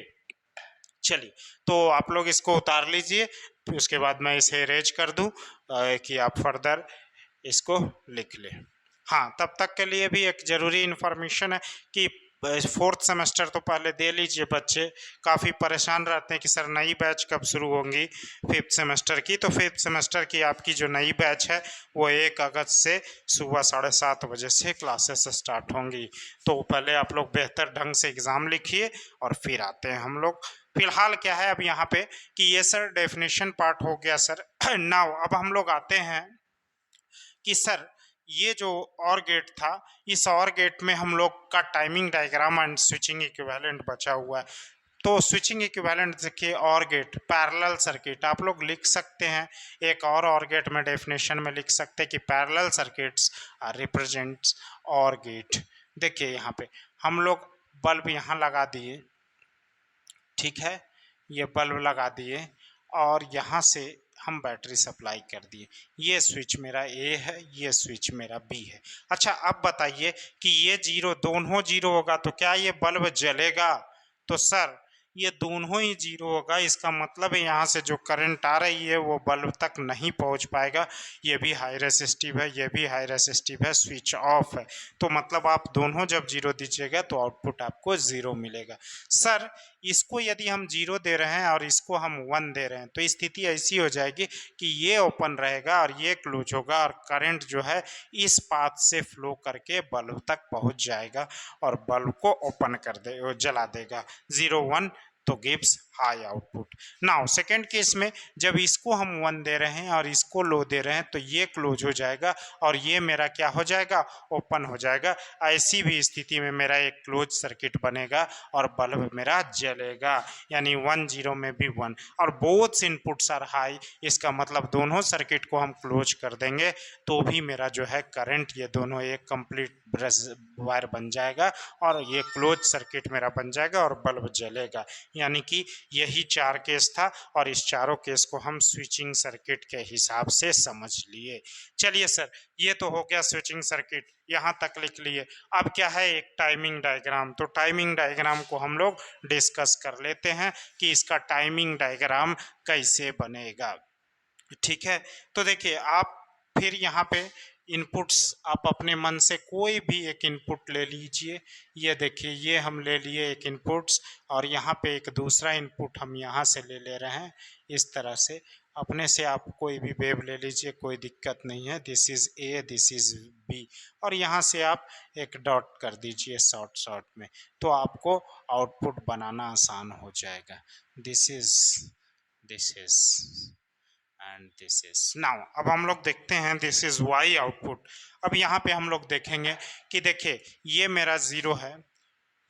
A: चलिए, तो आप लोग इसको उतार लीजिए, उसके बाद मैं इसे अरेंज कर दूं कि आप फर्दर इसको लिख लें। हाँ, तब तक के लिए भी एक ज़रूरी इन्फॉर्मेशन है कि 4th सेमेस्टर तो पहले दे लीजिए। बच्चे काफ़ी परेशान रहते हैं कि सर नई बैच कब शुरू होंगी 5th सेमेस्टर की। तो 5th सेमेस्टर की आपकी जो नई बैच है वो 1 अगस्त से सुबह 7:30 बजे से क्लासेस स्टार्ट होंगी। तो पहले आप लोग बेहतर ढंग से एग्ज़ाम लिखिए और फिर आते हैं हम लोग। फिलहाल क्या है अब यहाँ पे कि ये सर डेफिनेशन पार्ट हो गया सर। नाउ अब हम लोग आते हैं कि सर ये जो और गेट था, इस और गेट में हम लोग का timing diagram and switching equivalent बचा हुआ है। तो स्विचिंग इक्विवेलेंट देखिए, और गेट पैरेलल सर्किट आप लोग लिख सकते हैं। एक और गेट में डेफिनेशन में लिख सकते हैं कि पैरेलल सर्किट्स रिप्रेजेंट्स और गेट। देखिए यहाँ पे हम लोग बल्ब यहाँ लगा दिए, ठीक है, ये बल्ब लगा दिए और यहाँ से हम बैटरी सप्लाई कर दिए। ये स्विच मेरा ए है, ये स्विच मेरा बी है। अच्छा, अब बताइए कि ये 0 दोनों 0 होगा तो क्या ये बल्ब जलेगा? तो सर ये दोनों ही 0 होगा, इसका मतलब है यहाँ से जो करंट आ रही है वो बल्ब तक नहीं पहुँच पाएगा। ये भी हाई रेसिस्टिव है, ये भी हाई रेसिस्टिव है, स्विच ऑफ है। तो मतलब आप दोनों जब 0 दीजिएगा तो आउटपुट आपको 0 मिलेगा। सर इसको यदि हम 0 दे रहे हैं और इसको हम 1 दे रहे हैं तो स्थिति ऐसी हो जाएगी कि ये ओपन रहेगा और ये क्लोज होगा, और करंट जो है इस पाथ से फ्लो करके बल्ब तक पहुंच जाएगा और बल्ब को ओपन कर दे, जला देगा। 0 1 तो gives high output. Now second case में जब इसको हम 1 दे रहे हैं और इसको लो दे रहे हैं तो ये क्लोज हो जाएगा और ये मेरा क्या हो जाएगा, ओपन हो जाएगा। ऐसी भी स्थिति में मेरा एक क्लोज सर्किट बनेगा और बल्ब मेरा जलेगा, यानी 1 0 में भी 1, और बोथ इनपुट्स आर हाई। इसका मतलब दोनों सर्किट को हम क्लोज कर देंगे तो भी मेरा जो है करंट, ये दोनों एक कंप्लीट वायर बन जाएगा और ये क्लोज सर्किट मेरा बन जाएगा और बल्ब जलेगा। यानी कि यही 4 केस था और इस चारों केस को हम स्विचिंग सर्किट के हिसाब से समझ लिए। चलिए सर, ये तो हो गया स्विचिंग सर्किट, यहाँ तक लिख लिए। अब क्या है, एक टाइमिंग डायग्राम। तो टाइमिंग डायग्राम को हम लोग डिस्कस कर लेते हैं कि इसका टाइमिंग डायग्राम कैसे बनेगा। ठीक है, तो देखिए आप फिर यहाँ पे इनपुट्स आप अपने मन से कोई भी एक इनपुट ले लीजिए। ये देखिए, ये हम ले लिए एक इनपुट्स और यहाँ पे एक दूसरा इनपुट हम यहाँ से ले रहे हैं। इस तरह से अपने से आप कोई भी वेव ले लीजिए, कोई दिक्कत नहीं है। This is A, this is B, और यहाँ से आप एक डॉट कर दीजिए शॉर्ट शॉर्ट में, तो आपको आउटपुट बनाना आसान हो जाएगा। This is and this is. Now अब हम लोग देखते हैं दिस इज वाई आउटपुट। अब यहाँ पे हम लोग देखेंगे कि देखिए ये मेरा 0 है,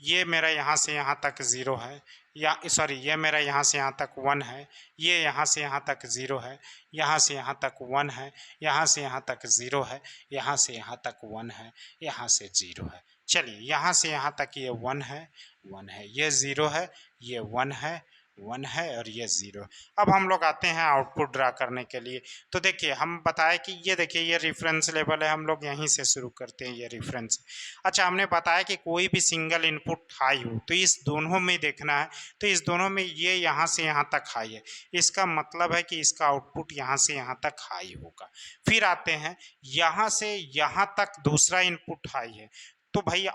A: ये मेरा यहाँ से यहाँ तक 0 है, या सॉरी ये मेरा यहाँ से यहाँ तक 1 है, ये यहाँ से यहाँ तक 0 है, यहाँ से यहाँ तक 1 है, यहाँ से यहाँ तक 0 है, यहाँ से यहाँ तक 1 है, यहाँ से 0 है। चलिए यहाँ से यहाँ तक ये 1 है, 1 है, ये 0 है, ये 1 है, 1 है और ये 0। अब हम लोग आते हैं आउटपुट ड्रा करने के लिए। तो देखिए हम बताए कि ये देखिए ये रेफरेंस लेवल है, हम लोग यहीं से शुरू करते हैं, ये रेफरेंस। अच्छा, हमने बताया कि कोई भी सिंगल इनपुट हाई हो तो इस दोनों में देखना है, तो इस दोनों में ये यहाँ से यहाँ तक हाई है, इसका मतलब है कि इसका आउटपुट यहाँ से यहाँ तक हाई होगा। फिर आते हैं यहाँ से यहाँ तक दूसरा इनपुट हाई है, तो भाई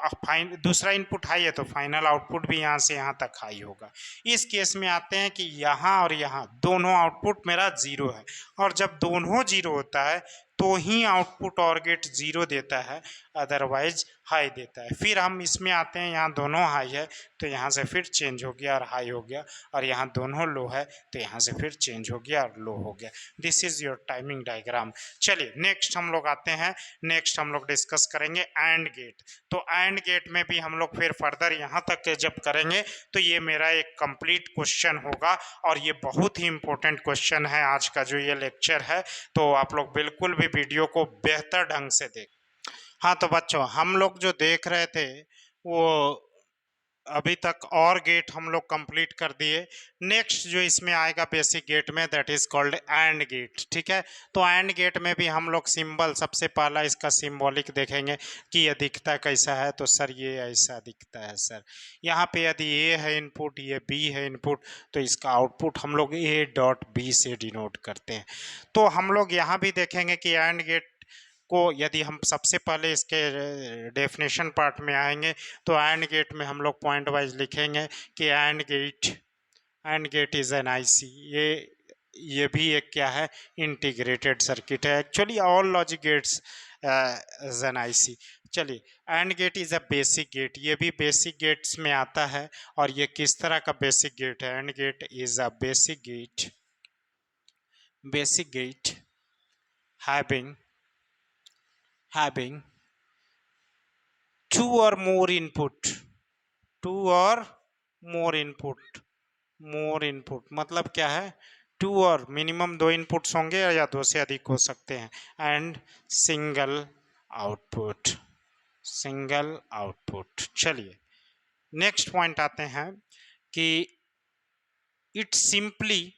A: दूसरा इनपुट हाई है तो फाइनल आउटपुट भी यहाँ से यहाँ तक हाई होगा। इस केस में आते हैं कि यहाँ और यहाँ दोनों आउटपुट मेरा 0 है, और जब दोनों 0 होता है तो ही आउटपुट और गेट 0 देता है, अदरवाइज हाई देता है। फिर हम इसमें आते हैं, यहाँ दोनों हाई है तो यहाँ से फिर चेंज हो गया और हाई हो गया, और यहाँ दोनों लो है तो यहाँ से फिर चेंज हो गया और लो हो गया। This is your timing diagram. चलिए नेक्स्ट हम लोग आते हैं, नेक्स्ट हम लोग डिस्कस करेंगे एंड गेट। तो एंड गेट में भी हम लोग फिर फर्दर यहाँ तक के जब करेंगे तो ये मेरा एक कंप्लीट क्वेश्चन होगा, और ये बहुत ही इंपॉर्टेंट क्वेश्चन है आज का जो ये लेक्चर है। तो आप लोग बिल्कुल भी वीडियो को बेहतर ढंग से देख। हाँ तो बच्चों, हम लोग जो देख रहे थे वो अभी तक और गेट हम लोग कंप्लीट कर दिए। नेक्स्ट जो इसमें आएगा बेसिक गेट में, that is called and gate. ठीक है, तो एंड गेट में भी हम लोग सिंबल, सबसे पहला इसका सिंबॉलिक देखेंगे कि ये दिखता कैसा है। तो सर ये ऐसा दिखता है सर, यहाँ पे यदि ए है इनपुट, ये बी है इनपुट, तो इसका आउटपुट हम लोग ए डॉट बी से डिनोट करते हैं। तो हम लोग यहाँ भी देखेंगे कि एंड गेट को यदि हम सबसे पहले इसके डेफिनेशन पार्ट में आएंगे तो एंड गेट में हम लोग पॉइंट वाइज लिखेंगे कि AND gate is an IC. ये भी एक क्या है, इंटीग्रेटेड सर्किट है। Actually all logic gates is an IC. चलिए, AND gate is a basic gate, ये भी बेसिक गेट्स में आता है। और ये किस तरह का बेसिक गेट है? And gate is a basic gate having two or more input, two or more input मतलब क्या है? टू और मिनिमम 2 इनपुट्स होंगे या 2 से अधिक हो सकते हैं, एंड आउटपुट सिंगल आउटपुट। चलिए नेक्स्ट पॉइंट आते हैं कि it simply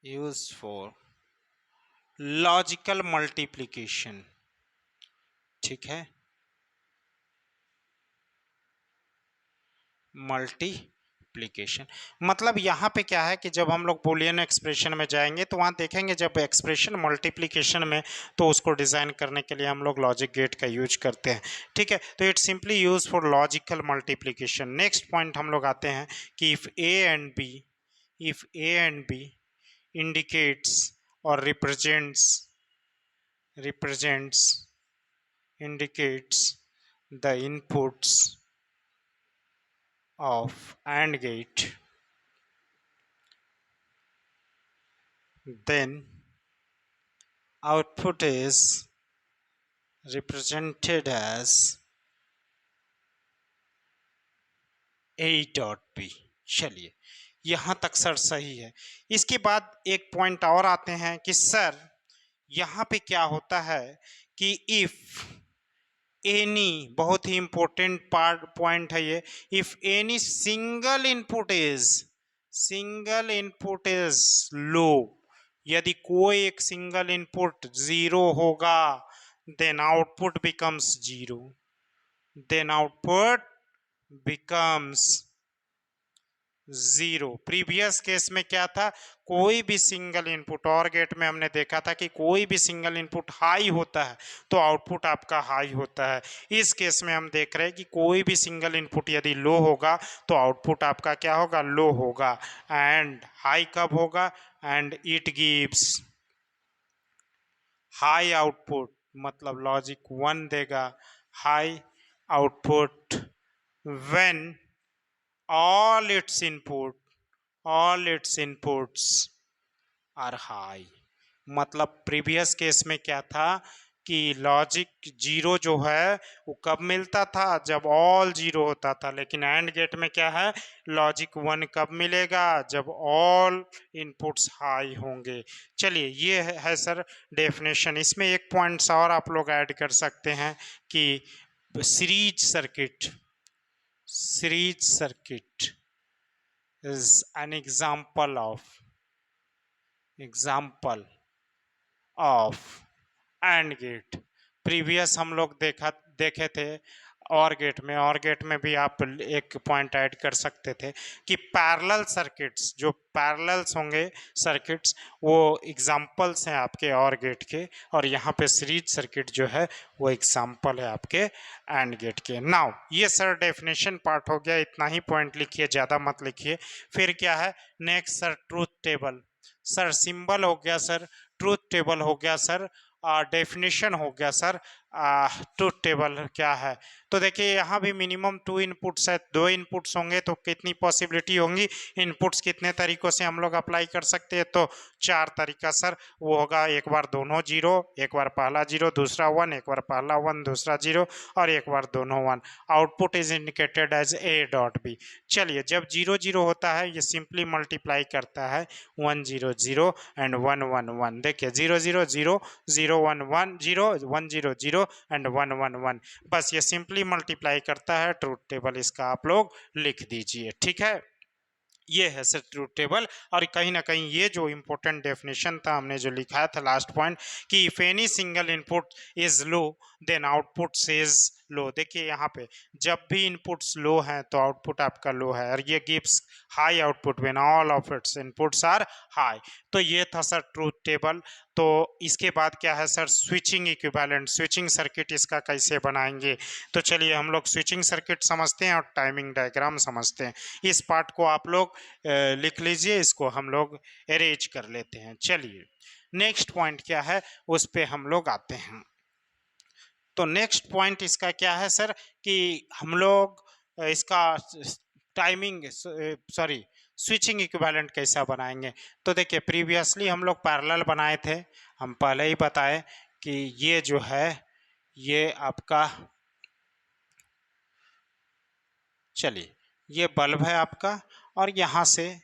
A: use for logical multiplication. ठीक है, मल्टीप्लिकेशन मतलब यहाँ पे क्या है कि जब हम लोग बूलियन एक्सप्रेशन में जाएंगे तो वहाँ देखेंगे जब एक्सप्रेशन मल्टीप्लिकेशन में, तो उसको डिज़ाइन करने के लिए हम लोग लॉजिक गेट का यूज करते हैं। ठीक है, तो its simply use for logical multiplication. Next point हम लोग आते हैं कि if A and B indicates और indicates the inputs of AND gate, then output is represented as A dot B। चलिए यहाँ तक सर सही है। इसके बाद एक पॉइंट और आते हैं कि सर यहाँ पे क्या होता है कि इफ एनी, बहुत ही इंपॉर्टेंट पॉइंट है ये, if any single input is low, यदि कोई एक सिंगल इनपुट 0 होगा, then output becomes 0, then output becomes 0। Previous case में क्या था, कोई भी सिंगल इनपुट, और गेट में हमने देखा था कि कोई भी सिंगल इनपुट हाई होता है तो आउटपुट आपका हाई होता है। इस केस में हम देख रहे हैं कि कोई भी सिंगल इनपुट यदि लो होगा तो आउटपुट आपका क्या होगा, लो होगा। एंड हाई कब होगा? And it gives high output, मतलब लॉजिक 1 देगा high output when all its inputs are high। मतलब प्रीवियस केस में क्या था कि लॉजिक जीरो जो है वो कब मिलता था, जब ऑल जीरो होता था, लेकिन एंड गेट में क्या है, लॉजिक वन कब मिलेगा, जब ऑल इनपुट्स हाई होंगे। चलिए ये है सर डेफिनेशन। इसमें एक पॉइंट्स और आप लोग ऐड कर सकते हैं कि series circuit is an example of AND gate. Previous हम लोग देखे थे और गेट में भी आप एक पॉइंट ऐड कर सकते थे कि पैरेलल सर्किट्स, जो पैरेलल्स होंगे सर्किट्स, वो एग्जाम्पल्स हैं आपके और गेट के, और यहाँ पे सीरीज सर्किट जो है वो एग्जाम्पल है आपके एंड गेट के। नाउ ये सर डेफिनेशन पार्ट हो गया, इतना ही पॉइंट लिखिए, ज़्यादा मत लिखिए। फिर क्या है next sir, truth table. Sir symbol हो गया सर, ट्रूथ टेबल हो गया सर, डेफिनेशन हो गया सर, ट्रूथ टेबल क्या है। तो देखिए यहाँ भी मिनिमम 2 इनपुट्स है, 2 इनपुट्स होंगे तो कितनी पॉसिबिलिटी होंगी, इनपुट्स कितने तरीकों से हम लोग अप्लाई कर सकते हैं, तो 4 तरीका सर। वो होगा एक बार दोनों जीरो, एक बार पहला जीरो दूसरा 1, एक बार पहला 1 दूसरा जीरो, और एक बार दोनों 1। Output is indicated as A dot B. चलिए जब 0 0 होता है ये सिंपली मल्टीप्लाई करता है 1 0 0 एंड 1 1 1। देखिए 0 0 0 0 1 1 0 1 0 0 एंड 1 1 1, बस ये सिंपली मल्टीप्लाई करता है। ट्रूथ टेबल इसका आप लोग लिख दीजिए, ठीक है। ये है सर ट्रूथ टेबल। और कहीं ना कहीं ये जो इंपॉर्टेंट डेफिनेशन था हमने जो लिखा था लास्ट पॉइंट कि if any single input is low then output is low. देखिए यहाँ पे जब भी इनपुट्स लो हैं तो आउटपुट आपका लो है, और ये gives high output when all of its inputs are high. तो ये था सर ट्रूथ टेबल। तो इसके बाद क्या है sir, switching equivalent, switching circuit इसका कैसे बनाएंगे। तो चलिए हम लोग स्विचिंग सर्किट समझते हैं और टाइमिंग डायग्राम समझते हैं। इस पार्ट को आप लोग लिख लीजिए, इसको हम लोग अरेंज कर लेते हैं। चलिए नेक्स्ट पॉइंट क्या है उस पे हम लोग आते हैं। तो नेक्स्ट पॉइंट इसका क्या है सर कि हम लोग इसका टाइमिंग स्विचिंग इक्विवेलेंट कैसा बनाएंगे। तो देखिए प्रीवियसली हम लोग पैरेलल बनाए थे, हम पहले ही बताए कि ये जो है ये आपका, चलिए ये बल्ब है आपका, और यहाँ से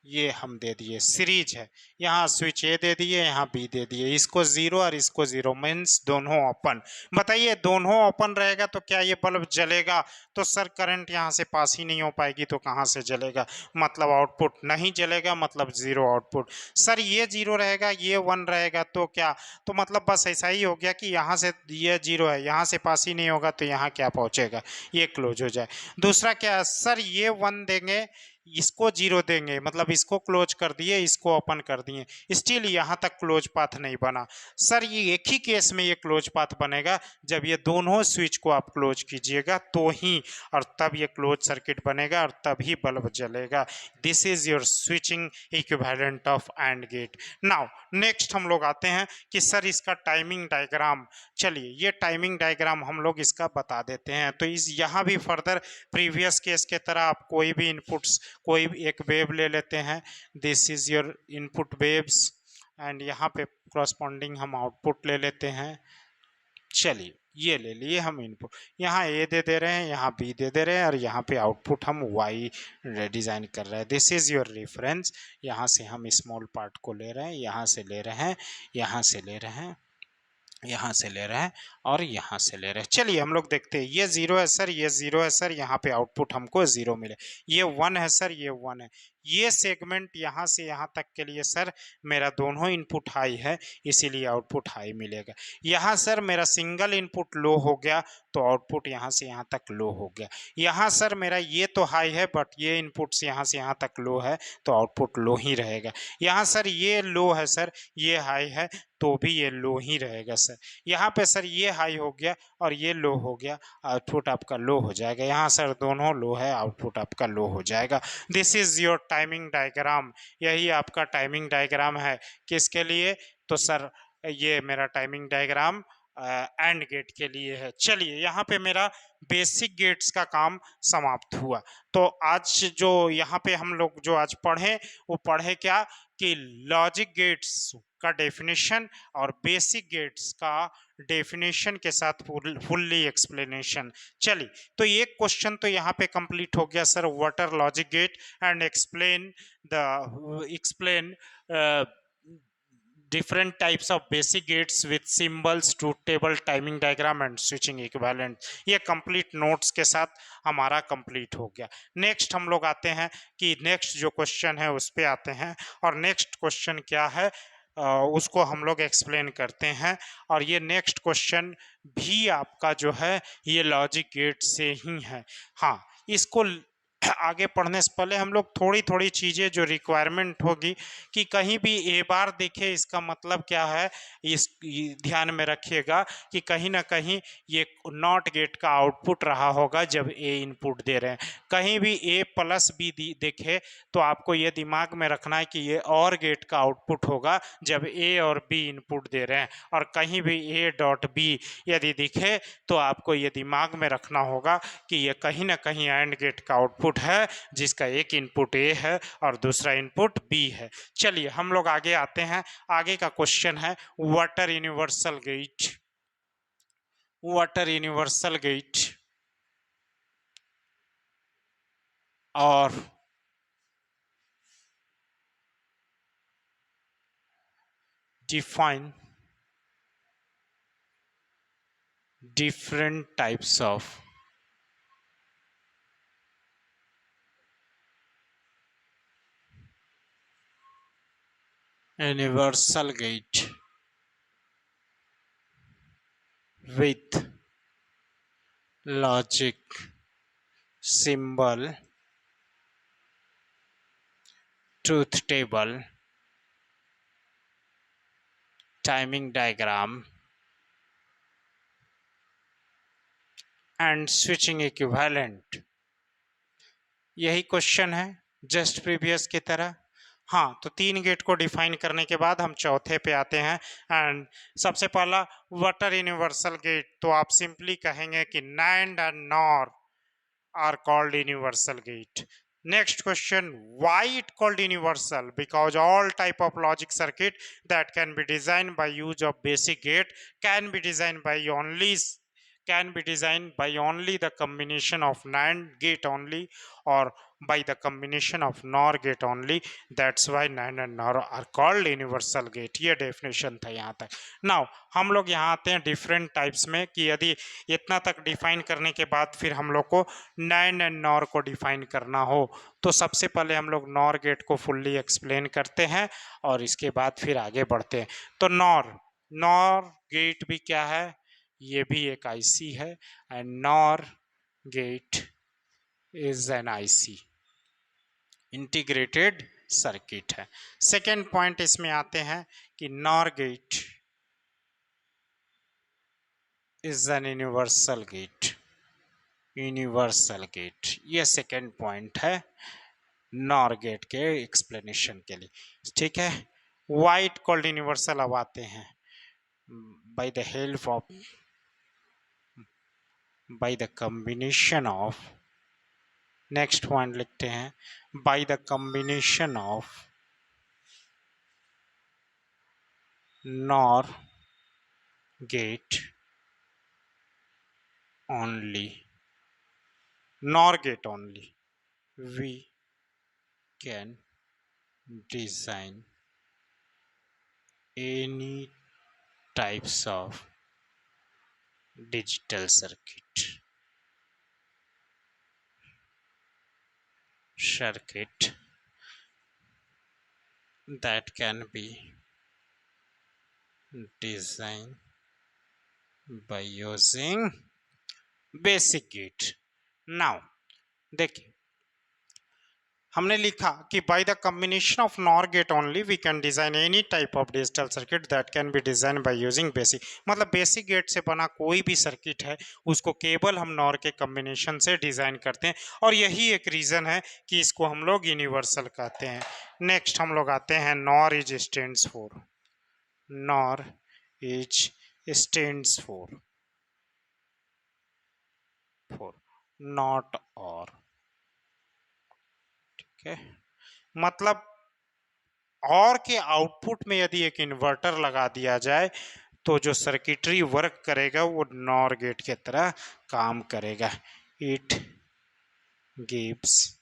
A: ये हम दे दिए सीरीज है, यहाँ स्विच ए दे दिए, यहाँ बी दे दिए, इसको 0 और इसको 0 मीन्स दोनों ओपन। बताइए दोनों ओपन रहेगा तो क्या ये बल्ब जलेगा। तो सर करंट यहाँ से पास ही नहीं हो पाएगी तो कहाँ से जलेगा, मतलब आउटपुट नहीं जलेगा, मतलब 0 आउटपुट। सर ये 0 रहेगा ये 1 रहेगा तो क्या, तो मतलब बस ऐसा ही हो गया कि यहाँ से ये 0 है, यहाँ से पास ही नहीं होगा तो यहाँ क्या पहुँचेगा, ये क्लोज हो जाए। दूसरा क्या सर, ये 1 देंगे इसको 0 देंगे, मतलब इसको क्लोज कर दिए इसको ओपन कर दिए, स्टिल यहाँ तक क्लोज पाथ नहीं बना। सर ये एक ही केस में ये क्लोज पाथ बनेगा जब ये दोनों स्विच को आप क्लोज कीजिएगा तो ही, और तब ये क्लोज सर्किट बनेगा और तभी बल्ब जलेगा। This is your switching equivalent of and gate. Now next हम लोग आते हैं कि सर इसका टाइमिंग डायग्राम। चलिए ये टाइमिंग डायग्राम हम लोग इसका बता देते हैं। तो इस यहाँ भी फर्दर प्रीवियस केस के तरह आप कोई भी इनपुट्स, कोई भी एक वेव ले लेते हैं, this is your input waves, and यहाँ पे करस्पॉन्डिंग हम आउटपुट ले लेते हैं। चलिए ये ले लिए हम इनपुट, यहाँ ए दे रहे हैं, यहाँ बी दे रहे हैं, और यहाँ पे आउटपुट हम वाई डिज़ाइन कर रहे हैं। This is your reference. यहाँ से हम स्मॉल पार्ट को ले रहे हैं, यहाँ से ले रहे हैं, यहाँ से ले रहे हैं, यहाँ से ले रहे हैं, और यहाँ से ले रहे हैं। चलिए हम लोग देखते हैं, ये 0 है सर, ये 0 है सर, यहाँ पे आउटपुट हमको 0 मिले। ये 1 है सर, ये 1 है। ये सेगमेंट यहाँ से यहाँ तक के लिए सर मेरा दोनों इनपुट हाई है, इसीलिए आउटपुट हाई मिलेगा। यहाँ सर मेरा सिंगल इनपुट लो हो गया तो आउटपुट यहाँ से यहाँ तक लो हो गया। यहाँ सर मेरा ये तो हाई है बट ये इनपुट्स यहाँ से यहाँ तक लो है तो आउटपुट लो ही रहेगा। यहाँ सर ये लो है सर, ये हाई है तो भी ये लो ही रहेगा सर। यहाँ पे सर ये हाई हो गया और ये लो हो गया, आउटपुट आपका लो हो जाएगा। यहाँ सर दोनों लो है, आउटपुट आपका लो हो जाएगा। This is your timing diagram. यही आपका टाइमिंग डायग्राम है। किसके लिए, तो सर ये मेरा टाइमिंग डायग्राम एंड गेट के लिए है। चलिए यहाँ पे मेरा बेसिक गेट्स का काम समाप्त हुआ। तो आज जो यहाँ पे हम लोग जो आज पढ़े वो पढ़े क्या कि लॉजिक गेट्स का डेफिनेशन और बेसिक गेट्स का डेफिनेशन के साथ फुल्ली एक्सप्लेनेशन। चलिए, तो ये क्वेश्चन तो यहाँ पे कंप्लीट हो गया sir, what are logic gate and explain different types of basic gates with symbols, truth table, timing diagram and switching equivalent। ये कंप्लीट नोट्स के साथ हमारा कंप्लीट हो गया। नेक्स्ट हम लोग आते हैं कि नेक्स्ट जो क्वेश्चन है उस पे आते हैं, और नेक्स्ट क्वेश्चन क्या है उसको हम लोग एक्सप्लेन करते हैं। और ये नेक्स्ट क्वेश्चन भी आपका जो है ये लॉजिक गेट से ही है। हाँ, इसको आगे पढ़ने से पहले हम लोग थोड़ी थोड़ी चीज़ें जो रिक्वायरमेंट होगी कि कहीं भी ए बार देखे इसका मतलब क्या है, इस ध्यान में रखिएगा कि कहीं ना कहीं ये नॉट गेट का आउटपुट रहा होगा जब ए इनपुट दे रहे हैं। कहीं भी ए प्लस बी देखे तो आपको ये दिमाग में रखना है कि ये और गेट का आउटपुट होगा जब ए और बी इनपुट दे रहे हैं। और कहीं भी ए डॉट बी यदि दिखे तो आपको ये दिमाग में रखना होगा कि ये कहीं ना कहीं एंड गेट का आउटपुट है जिसका एक इनपुट ए है और दूसरा इनपुट बी है। चलिए हम लोग आगे आते हैं। आगे का क्वेश्चन है what are universal gate. What are universal gate और define different types of universal gate with logic, symbol, truth table, timing diagram and switching equivalent। यही क्वेश्चन है जस्ट प्रीवियस की तरह। हाँ, तो तीन गेट को डिफाइन करने के बाद हम चौथे पे आते हैं। एंड सबसे पहला वाटर यूनिवर्सल गेट, तो आप सिंपली कहेंगे कि NAND and nor are called universal gate। Next question, why it called universal? Because all type of logic circuit that can be designed by use of basic gate can be designed by only the combination of NAND gate only, or by the combination of NOR gate only। That's why NAND and NOR are called universal gate। ये definition था यहाँ तक। Now हम लोग यहाँ आते हैं different types में कि यदि इतना तक डिफाइन करने के बाद फिर हम लोग को नैंड एंड नॉर को डिफाइन करना हो तो सबसे पहले हम लोग नॉर गेट को फुल्ली एक्सप्लेन करते हैं और इसके बाद फिर आगे बढ़ते हैं। तो नॉर नॉर गेट भी क्या है, ये भी एक आईसी है and NOR gate is an IC, integrated circuit है। सेकेंड पॉइंट इसमें आते हैं कि NOR gate is an universal gate. Universal gate ये सेकेंड पॉइंट है नॉर गेट के एक्सप्लेनेशन के लिए, ठीक है। वाइट कॉल्ड यूनिवर्सल अब आते हैं by the help of by the combination of, next point लिखते हैं by the combination of NOR gate only, NOR gate only, we can design any types of digital circuit that can be designed by using basic gate। now देखिए हमने लिखा कि by the combination of NOR gate only we can design any type of digital circuit that can be design by using basic. मतलब basic gate से बना कोई भी circuit है उसको केवल हम नॉर के कॉम्बिनेशन से डिजाइन करते हैं, और यही एक रीजन है कि इसको हम लोग यूनिवर्सल कहते हैं। नेक्स्ट हम लोग आते हैं nor is stands for, nor is stands for not OR, ठीक है। मतलब और के आउटपुट में यदि एक इन्वर्टर लगा दिया जाए तो जो सर्किटरी वर्क करेगा वो नॉर गेट की तरह काम करेगा. It gives,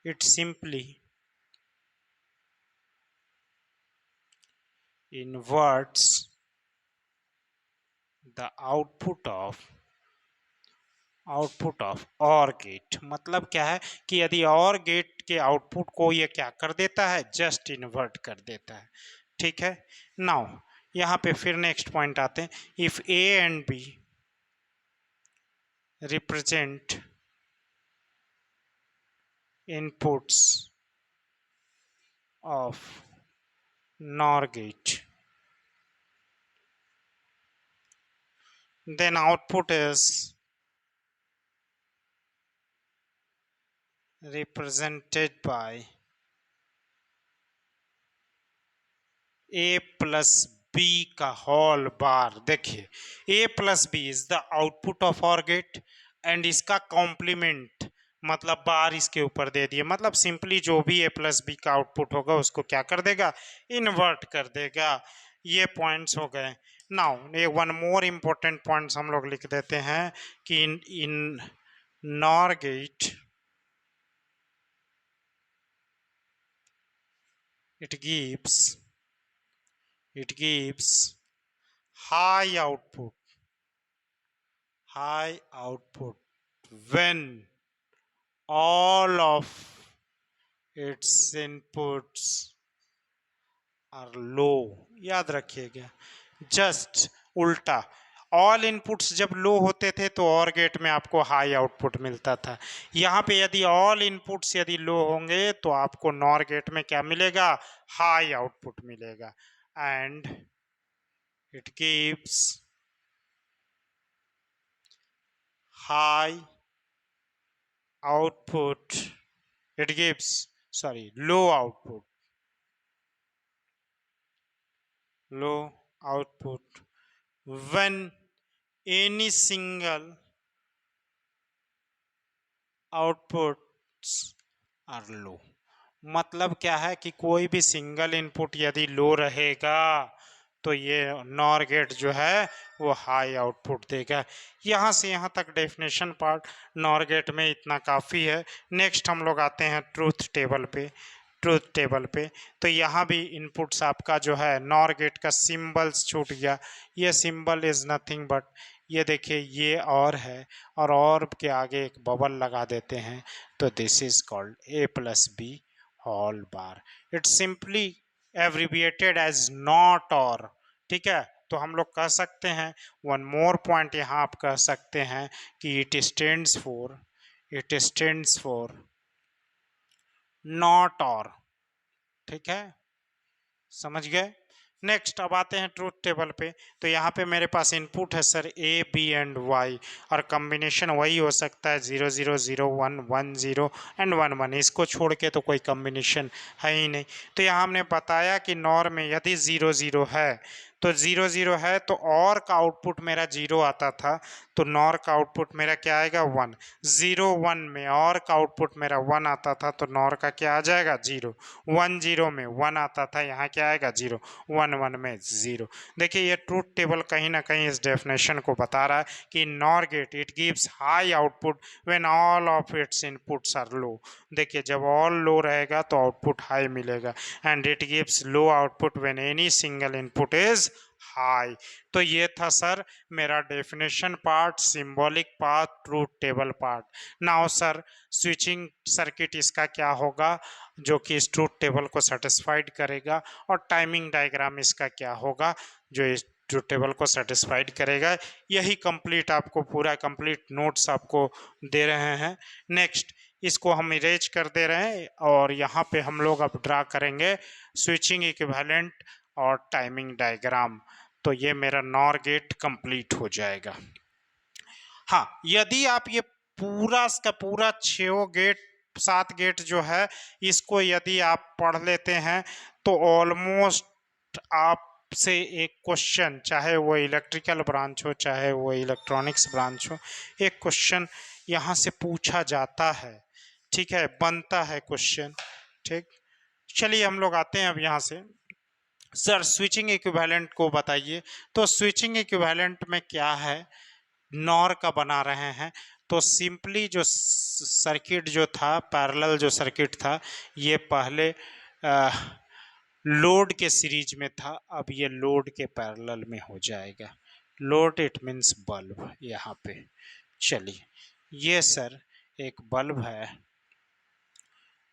A: it simply inverts the output of OR gate. मतलब क्या है कि यदि और गेट के आउटपुट को ये क्या कर देता है, जस्ट इन्वर्ट कर देता है. ठीक है. नाउ यहाँ पे फिर नेक्स्ट पॉइंट आते हैं. If A and B represent inputs of NOR gate, then output is represented by a plus B का होल बार. देखिए a plus B is the output of OR gate and इसका complement मतलब bar इसके ऊपर दे दिए. मतलब simply जो भी a प्लस बी का आउटपुट होगा उसको क्या कर देगा, इन्वर्ट कर देगा. ये पॉइंट्स हो गए. नाउ ये वन मोर इम्पोर्टेंट पॉइंट्स हम लोग लिख देते हैं कि in NOR gate it gives high output when all of its inputs are low. याद रखिएगा, जस्ट उल्टा. ऑल इनपुट्स जब लो होते थे तो और गेट में आपको हाई आउटपुट मिलता था. यहाँ पे यदि ऑल इनपुट्स यदि लो होंगे तो आपको नॉर गेट में क्या मिलेगा, हाई आउटपुट मिलेगा. And it gives high output, it gives low output when any single outputs are low. मतलब क्या है कि कोई भी सिंगल इनपुट यदि लो रहेगा तो ये नॉर गेट जो है वो हाई आउटपुट देगा. यहाँ से यहाँ तक डेफिनेशन पार्ट नॉर गेट में इतना काफ़ी है. नेक्स्ट हम लोग आते हैं ट्रूथ टेबल पे. तो यहाँ भी इनपुट्स आपका जो है नॉर गेट का सिंबल्स छूट गया. ये सिंबल इज़ नथिंग बट ये देखिए ये और है और के आगे एक बबल लगा देते हैं तो this is called A plus B whole bar. It's simply abbreviated as not OR. ठीक है. तो हम लोग कह सकते हैं वन मोर पॉइंट यहाँ आप कह सकते हैं कि it stands for not OR. ठीक है, समझ गए. नेक्स्ट अब आते हैं ट्रूथ टेबल पे. तो यहाँ पे मेरे पास इनपुट है sir A B and Y और कम्बिनेशन वही हो सकता है 0 0 0 1 1 0 एंड 1 1. इसको छोड़ के तो कोई कम्बिनेशन है ही नहीं. तो यहाँ हमने बताया कि नॉर में यदि 0 0 है तो 0 0 है तो और का आउटपुट मेरा 0 आता था तो नॉर का आउटपुट मेरा क्या आएगा 1. 0 1 में और का आउटपुट मेरा 1 आता था तो नॉर का क्या आ जाएगा 0. 1 0 में 1 आता था, यहाँ क्या आएगा 0. 1 1 में 0. देखिए ये ट्रूथ टेबल कहीं ना कहीं इस डेफिनेशन को बता रहा है कि NOR gate it gives high output when all of its inputs are low. देखिए जब ऑल लो रहेगा तो आउटपुट हाई मिलेगा and it gives low output when any single input is high. तो ये था सर मेरा definition part, symbolic part, truth table part. Now sir switching circuit इसका क्या होगा जो कि इस ट्रूथ टेबल को सेटिस्फाइड करेगा और टाइमिंग डायग्राम इसका क्या होगा जो इस ट्रूथ टेबल को सेटिस्फाइड करेगा. यही कंप्लीट आपको पूरा कंप्लीट नोट्स आपको दे रहे हैं. नेक्स्ट इसको हम इरेज कर दे रहे हैं और यहाँ पे हम लोग अब ड्रा करेंगे स्विचिंग इक्विवेलेंट और टाइमिंग डायग्राम. तो ये मेरा नॉर गेट कंप्लीट हो जाएगा. हाँ, यदि आप ये पूरा का पूरा 7 गेट जो है इसको यदि आप पढ़ लेते हैं तो ऑलमोस्ट आपसे एक क्वेश्चन, चाहे वो इलेक्ट्रिकल ब्रांच हो चाहे वो इलेक्ट्रॉनिक्स ब्रांच हो, एक क्वेश्चन यहाँ से पूछा जाता है ठीक है, बनता है क्वेश्चन। ठीक, चलिए हम लोग आते हैं अब यहाँ से। सर स्विचिंग इक्विवेलेंट को बताइए। तो स्विचिंग इक्विवेलेंट में क्या है, नॉर का बना रहे हैं। तो सिंपली जो सर्किट जो था, पैरेलल जो सर्किट था, ये पहले लोड के सीरीज में था, अब ये लोड के पैरेलल में हो जाएगा। लोड इट मीन्स बल्ब यहाँ पे। चलिए, ये सर एक बल्ब है,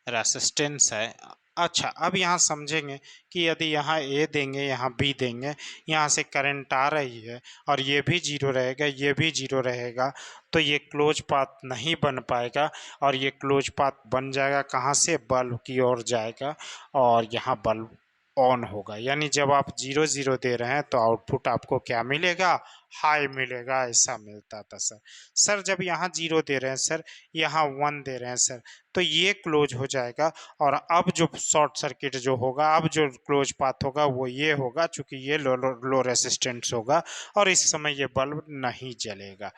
A: रेसिस्टेंस है। अच्छा, अब यहाँ समझेंगे कि यदि यहाँ ए देंगे, यहाँ बी देंगे, यहाँ से करंट आ रही है और ये भी जीरो रहेगा, ये भी जीरो रहेगा, तो ये क्लोज पाथ नहीं बन पाएगा। और ये क्लोज पाथ बन जाएगा कहाँ से, बल्ब की ओर जाएगा और यहाँ बल्ब ऑन होगा। यानी जब आप 0 0 दे रहे हैं तो आउटपुट आपको क्या मिलेगा, हाई मिलेगा। ऐसा मिलता था सर। सर जब यहाँ 0 दे रहे हैं सर, यहाँ 1 दे रहे हैं सर, तो ये क्लोज हो जाएगा। और अब जो शॉर्ट सर्किट जो होगा, अब जो क्लोज पाथ होगा वो ये होगा, चूंकि ये लो रेसिस्टेंस होगा और इस समय ये बल्ब नहीं जलेगा।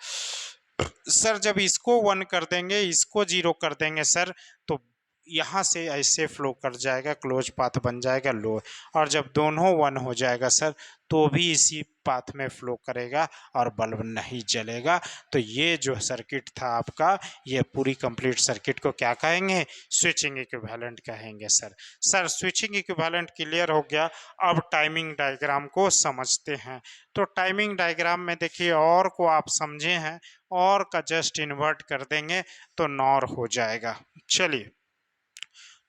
A: सर जब इसको 1 कर देंगे, इसको 0 कर देंगे सर, तो यहाँ से ऐसे फ्लो कर जाएगा, क्लोज पाथ बन जाएगा लो। और जब दोनों 1 हो जाएगा सर, तो भी इसी पाथ में फ्लो करेगा और बल्ब नहीं जलेगा। तो ये जो सर्किट था आपका, ये पूरी कंप्लीट सर्किट को क्या कहेंगे, स्विचिंग इक्विवेलेंट कहेंगे sir. Sir switching equivalent clear हो गया। अब टाइमिंग डायग्राम को समझते हैं। तो टाइमिंग डायग्राम में देखिए, और को आप समझे हैं, और का जस्ट इन्वर्ट कर देंगे तो नॉर हो जाएगा। चलिए,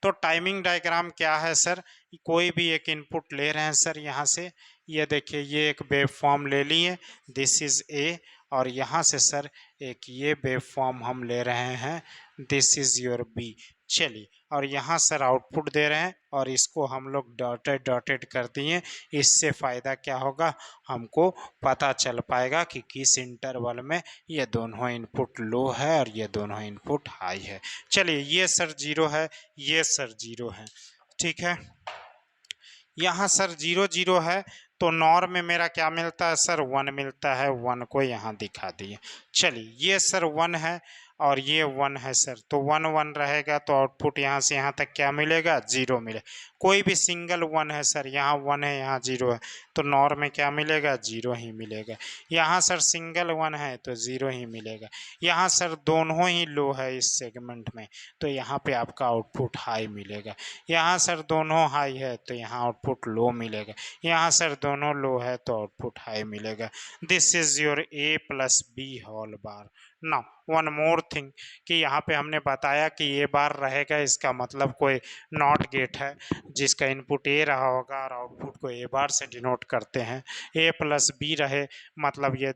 A: तो टाइमिंग डायग्राम क्या है सर, कोई भी एक इनपुट ले रहे हैं सर यहाँ से, ये देखिए ये एक वेव फॉर्म ले लिए, दिस इज ए, और यहाँ से सर एक ये वेव फॉर्म हम ले रहे हैं, दिस इज योर बी। चलिए, और यहाँ सर आउटपुट दे रहे हैं और इसको हम लोग डॉटेड डॉटेड कर दिए। इससे फ़ायदा क्या होगा, हमको पता चल पाएगा कि किस इंटरवल में ये दोनों इनपुट लो है और ये दोनों इनपुट हाई है। चलिए, ये सर 0 है, ये सर 0 है। ठीक है, यहाँ सर 0 0 है, तो नॉर में मेरा क्या मिलता है सर, 1 मिलता है। 1 को यहाँ दिखा दिए। चलिए, ये सर 1 है और ये 1 है सर, तो 1 1 रहेगा, तो आउटपुट यहाँ से यहाँ तक क्या मिलेगा, 0 मिले। कोई भी सिंगल 1 है सर, यहाँ 1 है, यहाँ 0 है, तो नॉर में क्या मिलेगा, 0 ही मिलेगा। यहाँ सर सिंगल 1 है तो 0 ही मिलेगा। यहाँ सर दोनों ही लो है इस सेगमेंट में, तो यहाँ पे आपका आउटपुट हाई मिलेगा। यहाँ सर दोनों हाई है तो यहाँ आउटपुट लो मिलेगा। यहाँ सर दोनों लो है तो आउटपुट हाई मिलेगा। This is your A plus B whole bar. Now one more thing, कि यहाँ पे हमने बताया कि ए बार रहेगा, इसका मतलब कोई नॉट गेट है जिसका इनपुट ए रहा होगा और आउटपुट को ए बार से डिनोट करते हैं। ए प्लस बी रहे, मतलब ये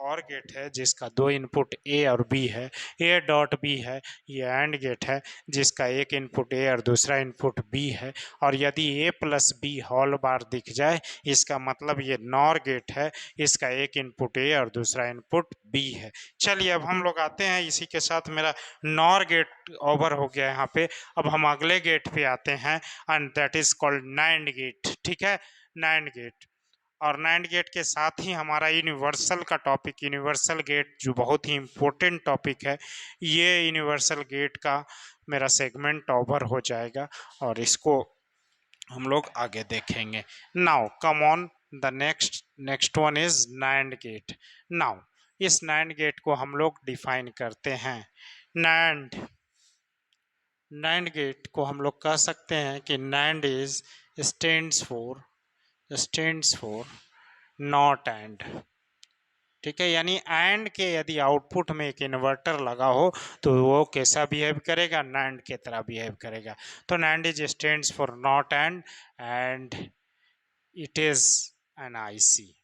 A: और गेट है जिसका 2 इनपुट ए और बी है। ए डॉट बी है, ये एंड गेट है जिसका एक इनपुट ए और दूसरा इनपुट बी है। और यदि ए प्लस बी होल बार दिख जाए, इसका मतलब ये नॉर गेट है, इसका एक इनपुट ए और दूसरा इनपुट बी है। चलिए, अब हम लोग आते हैं, इसी के साथ मेरा नॉर गेट ओवर हो गया यहाँ पे। अब हम अगले गेट पे आते हैं, and that is called NAND gate. ठीक है, नैंड गेट। और नैंड गेट के साथ ही हमारा यूनिवर्सल का टॉपिक, यूनिवर्सल गेट, जो बहुत ही इम्पोर्टेंट टॉपिक है, ये यूनिवर्सल गेट का मेरा सेगमेंट ओवर हो जाएगा और इसको हम लोग आगे देखेंगे। Now come on the next one is NAND gate. Now इस नैंड गेट को हम लोग डिफाइन करते हैं। नैंड नैंड गेट को हम लोग कह सकते हैं कि NAND is stands for not and. ठीक है, यानी एंड के यदि आउटपुट में एक इन्वर्टर लगा हो तो वो कैसा बिहेव करेगा, नैंड के तरह बिहेव करेगा। तो NAND is stands for not and it is an IC.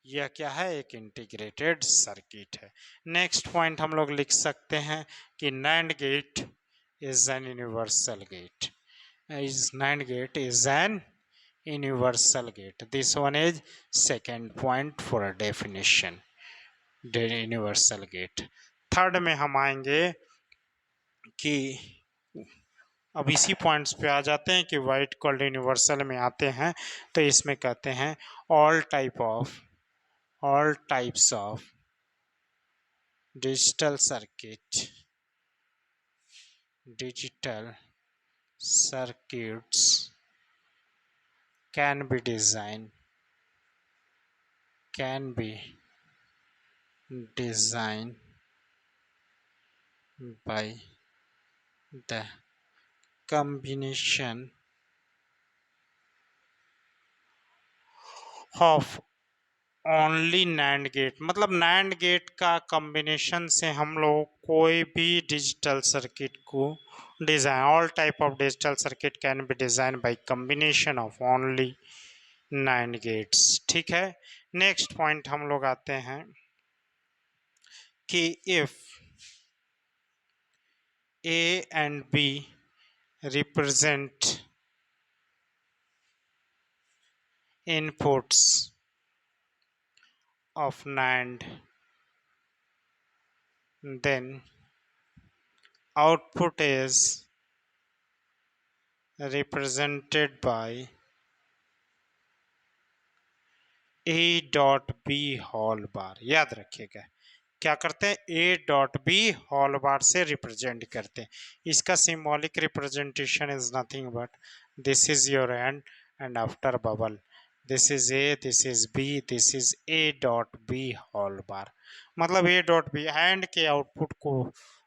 A: यह क्या है, एक इंटीग्रेटेड सर्किट है। नेक्स्ट पॉइंट हम लोग लिख सकते हैं कि NAND gate is an universal gate. NAND gate is an universal gate. This one is second point for a definition. Universal gate. Third में हम आएंगे कि अब इसी पॉइंट्स पे आ जाते हैं कि वाइट कॉल्ड यूनिवर्सल में आते हैं। तो इसमें कहते हैं all types of digital circuit digital circuits can be designed by the combination of only NAND gate, मतलब नैंड गेट का कॉम्बिनेशन से हम लोग कोई भी डिजिटल सर्किट को design, all type of digital circuit can be design by combination of only NAND gates. ठीक है, नेक्स्ट पॉइंट हम लोग आते हैं कि if A and B represent inputs of NAND, then output is represented by A dot B whole bar. याद रखिएगा, क्या करते हैं, A dot B whole bar से रिप्रेजेंट करते हैं। इसका symbolic representation is nothing but this is your AND after bubble this is A, this is B, this is A dot B whole bar. मतलब ए डॉट बी एंड के output को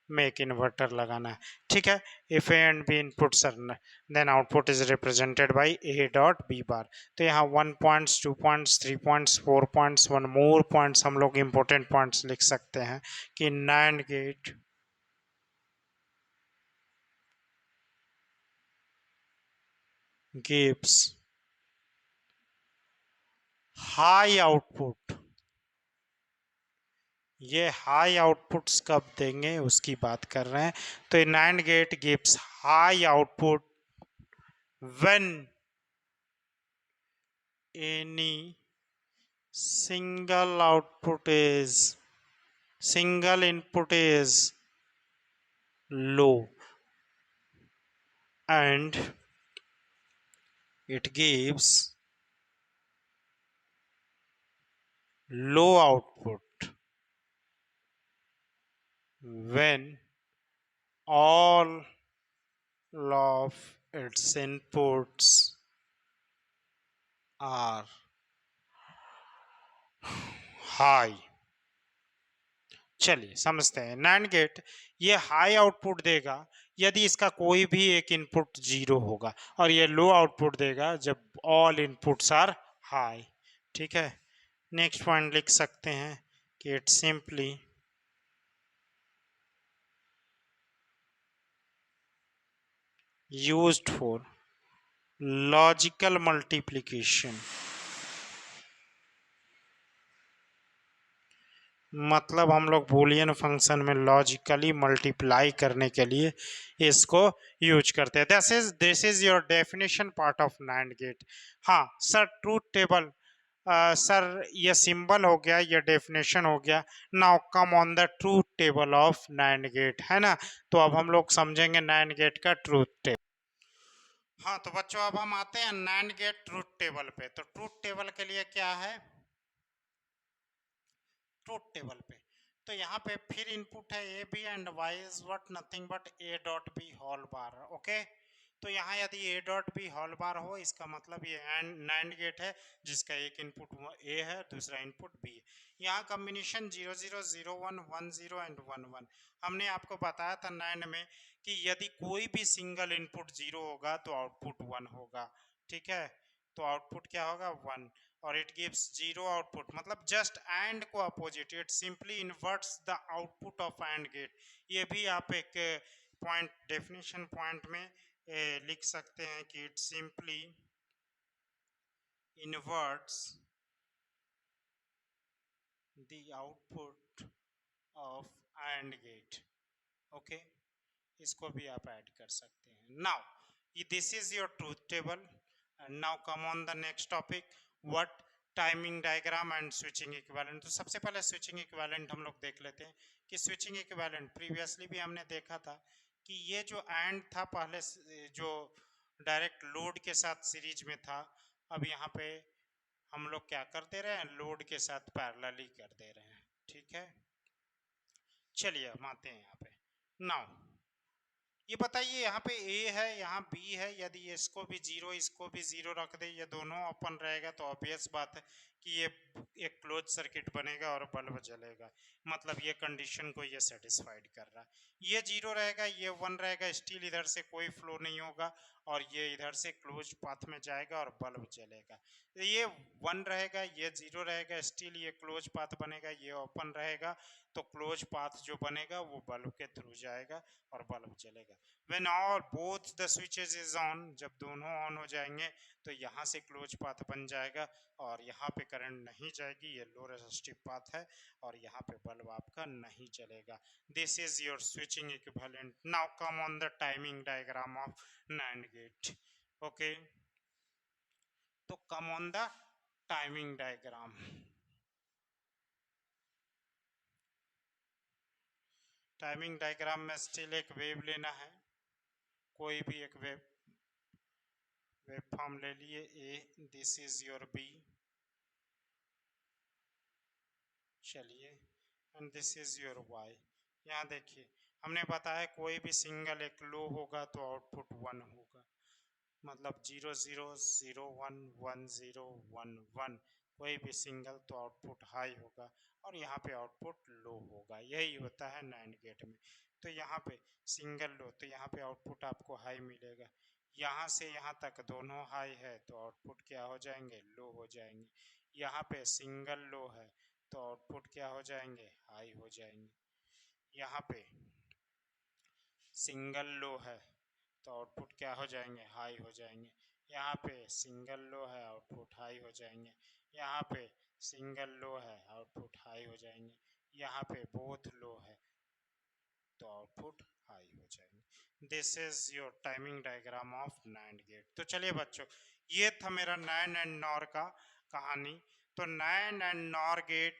A: make inverter लगाना है। ठीक है, if A and B inputs are then output is represented by A dot B bar. तो यहाँ 1 points, 2 points, 3 points, 4 points, 1 more points हम लोग इंपॉर्टेंट पॉइंट्स लिख सकते हैं कि NAND gate gives high output. ये हाई आउटपुट्स कब देंगे उसकी बात कर रहे हैं। तो NAND gate gives high output when any single output is single input is low and it gives low output when all of its inputs are high। चलिए समझते हैं, नैंड गेट ये हाई आउटपुट देगा यदि इसका कोई भी एक इनपुट जीरो होगा, और ये लो आउटपुट देगा जब ऑल इनपुट्स आर हाई। ठीक है, नेक्स्ट पॉइंट लिख सकते हैं कि it simply used for logical multiplication. मतलब हम लोग बूलियन फंक्शन में लॉजिकली मल्टीप्लाई करने के लिए इसको यूज करते हैं। This is your definition part of NAND gate. हाँ सर, ट्रूथ टेबल सर ये सिंबल हो गया, ये डेफिनेशन हो गया। Now come on the truth table of NAND gate, है ना। तो अब हम लोग समझेंगे नैंड गेट का ट्रूथ टेबल। हाँ तो बच्चों अब हम आते हैं नैंड गेट ट्रूथ टेबल पे। तो ट्रूथ टेबल के लिए क्या है, ट्रूथ टेबल पे तो यहाँ पे फिर इनपुट है A B and Y is what, nothing but A dot B whole bar. Okay, तो यहाँ यदि A dot B whole bar हो इसका मतलब ये नैंड गेट है जिसका एक इनपुट ए है, दूसरा इनपुट बी है। यहाँ कॉम्बिनेशन 0 0 0 1 1 0 एंड 1 1। हमने आपको बताया था नैंड में कि यदि कोई भी सिंगल इनपुट जीरो होगा तो आउटपुट 1 होगा। ठीक है, तो आउटपुट क्या होगा 1, और इट गिव्स जीरो आउटपुट, मतलब जस्ट एंड को opposite, it simply inverts the output of and gate. ये भी आप एक पॉइंट डेफिनेशन पॉइंट में लिख सकते हैं कि it simply inverts the output of and gate. Okay, इसको भी आप ऐड कर सकते हैं। Now this is your truth table and now come on the next topic, what timing diagram and switching equivalent. तो सबसे पहले स्विचिंग इक्विवेलेंट हम लोग देख लेते हैं कि स्विचिंग इक्विवेलेंट प्रीवियसली भी हमने देखा था कि ये जो एंड था पहले जो डायरेक्ट लोड के साथ सीरीज में था, अब यहाँ पे हम लोग क्या कर दे रहे हैं, लोड के साथ पैरेलली कर दे रहे हैं। ठीक है, चलिए हम आते हैं यहाँ पे। नाउ ये बताइए यहाँ पे ए है, यहाँ बी है, यदि इसको भी जीरो इसको भी जीरो रख दे, ये दोनों ओपन रहेगा तो ऑब्वियस बात है कि ये एक क्लोज सर्किट बनेगा और बल्ब जलेगा। मतलब ये कंडीशन को ये सेटिस्फाइड कर रहा है। ये जीरो रहेगा, ये वन रहेगा, स्टील इधर से कोई फ्लो नहीं होगा और ये इधर से क्लोज पाथ में जाएगा और बल्ब जलेगा। ये वन रहेगा, ये जीरो रहेगा, स्टील ये क्लोज पाथ बनेगा, ये ओपन रहेगा तो क्लोज पाथ जो बनेगा वो बल्ब के थ्रू जाएगा और बल्ब जलेगा। When all both the switches is on, जब दोनों ऑन हो जाएंगे तो यहाँ से क्लोज पाथ बन जाएगा और यहाँ पे करंट नहीं जाएगी, ये लो रेजिस्टिव पाथ है और यहाँ पे बल्ब आपका नहीं जलेगा। This is your switching equivalent. Now come on the timing diagram of NAND gate. Okay, तो come on the timing diagram. Timing diagram में स्टिल एक वेव लेना है, कोई भी एक वेव फॉर्म ले लिए। A, this is your B, चलिए, and this is your Y. यहाँ देखिए हमने बताया कोई भी सिंगल एक लो होगा तो आउटपुट वन होगा, मतलब 0 0 0 1 1 0 1 1, कोई भी सिंगल तो आउटपुट हाई होगा और यहाँ पे आउटपुट लो होगा। यही होता है NAND गेट में। तो यहाँ पे सिंगल लो तो यहाँ पे आउटपुट आपको हाई मिलेगा, यहाँ से यहाँ तक दोनों हाई है तो आउटपुट क्या हो जाएंगे, लो हो जाएंगे। यहाँ पे सिंगल लो है तो आउटपुट क्या हो जाएंगे, हाई हो जाएंगे। यहाँ पे सिंगल लो है तो आउटपुट क्या हो जाएंगे, हाई हो जाएंगे। यहाँ पे सिंगल लो है, आउटपुट हाई हो जाएंगे। यहाँ पे सिंगल लो है, आउटपुट हाई हो जाएंगे। यहाँ पे बोथ लो है तो आउटपुट हाई हो जाएंगे। This is your timing diagram of NAND gate. तो चलिए बच्चों, ये था मेरा NAND एंड NOR का कहानी। तो NAND एंड NOR गेट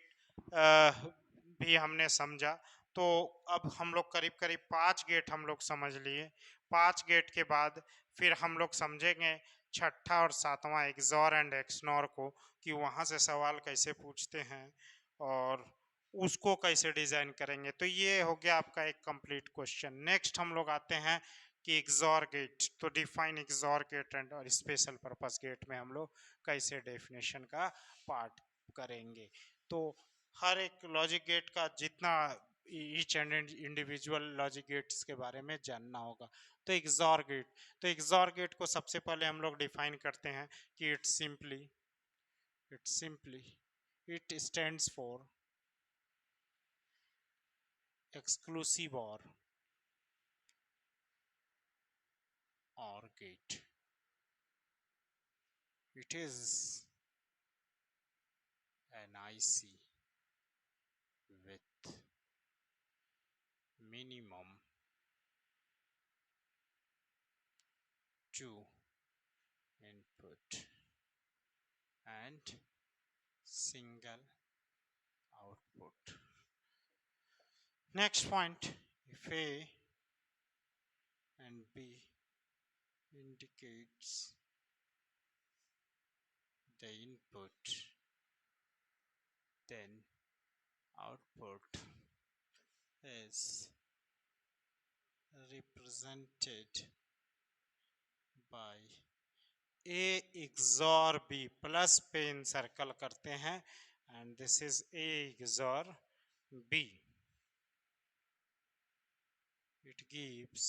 A: भी हमने समझा। तो अब हम लोग करीब करीब 5 गेट हम लोग समझ लिए। 5 गेट के बाद फिर हम लोग समझेंगे छठा और सातवां XOR एंड XNOR को, कि वहाँ से सवाल कैसे पूछते हैं और उसको कैसे डिजाइन करेंगे। तो ये हो गया आपका एक कंप्लीट क्वेश्चन। नेक्स्ट हम लोग आते हैं कि XOR गेट। तो डिफाइन XOR गेट एंड और स्पेशल पर्पस गेट में हम लोग कैसे डेफिनेशन का पार्ट करेंगे। तो हर एक लॉजिक गेट का जितना each and individual logic gates के बारे में जानना होगा। तो XOR गेट, तो XOR गेट को सबसे पहले हम लोग डिफाइन करते हैं कि it stands for exclusive OR gate. It is an IC with minimum 2 input and single output. Next point, if A and B indicates the input, then output is represented by A XOR B, plus पे encircle करते हैं and this is A XOR B. It gives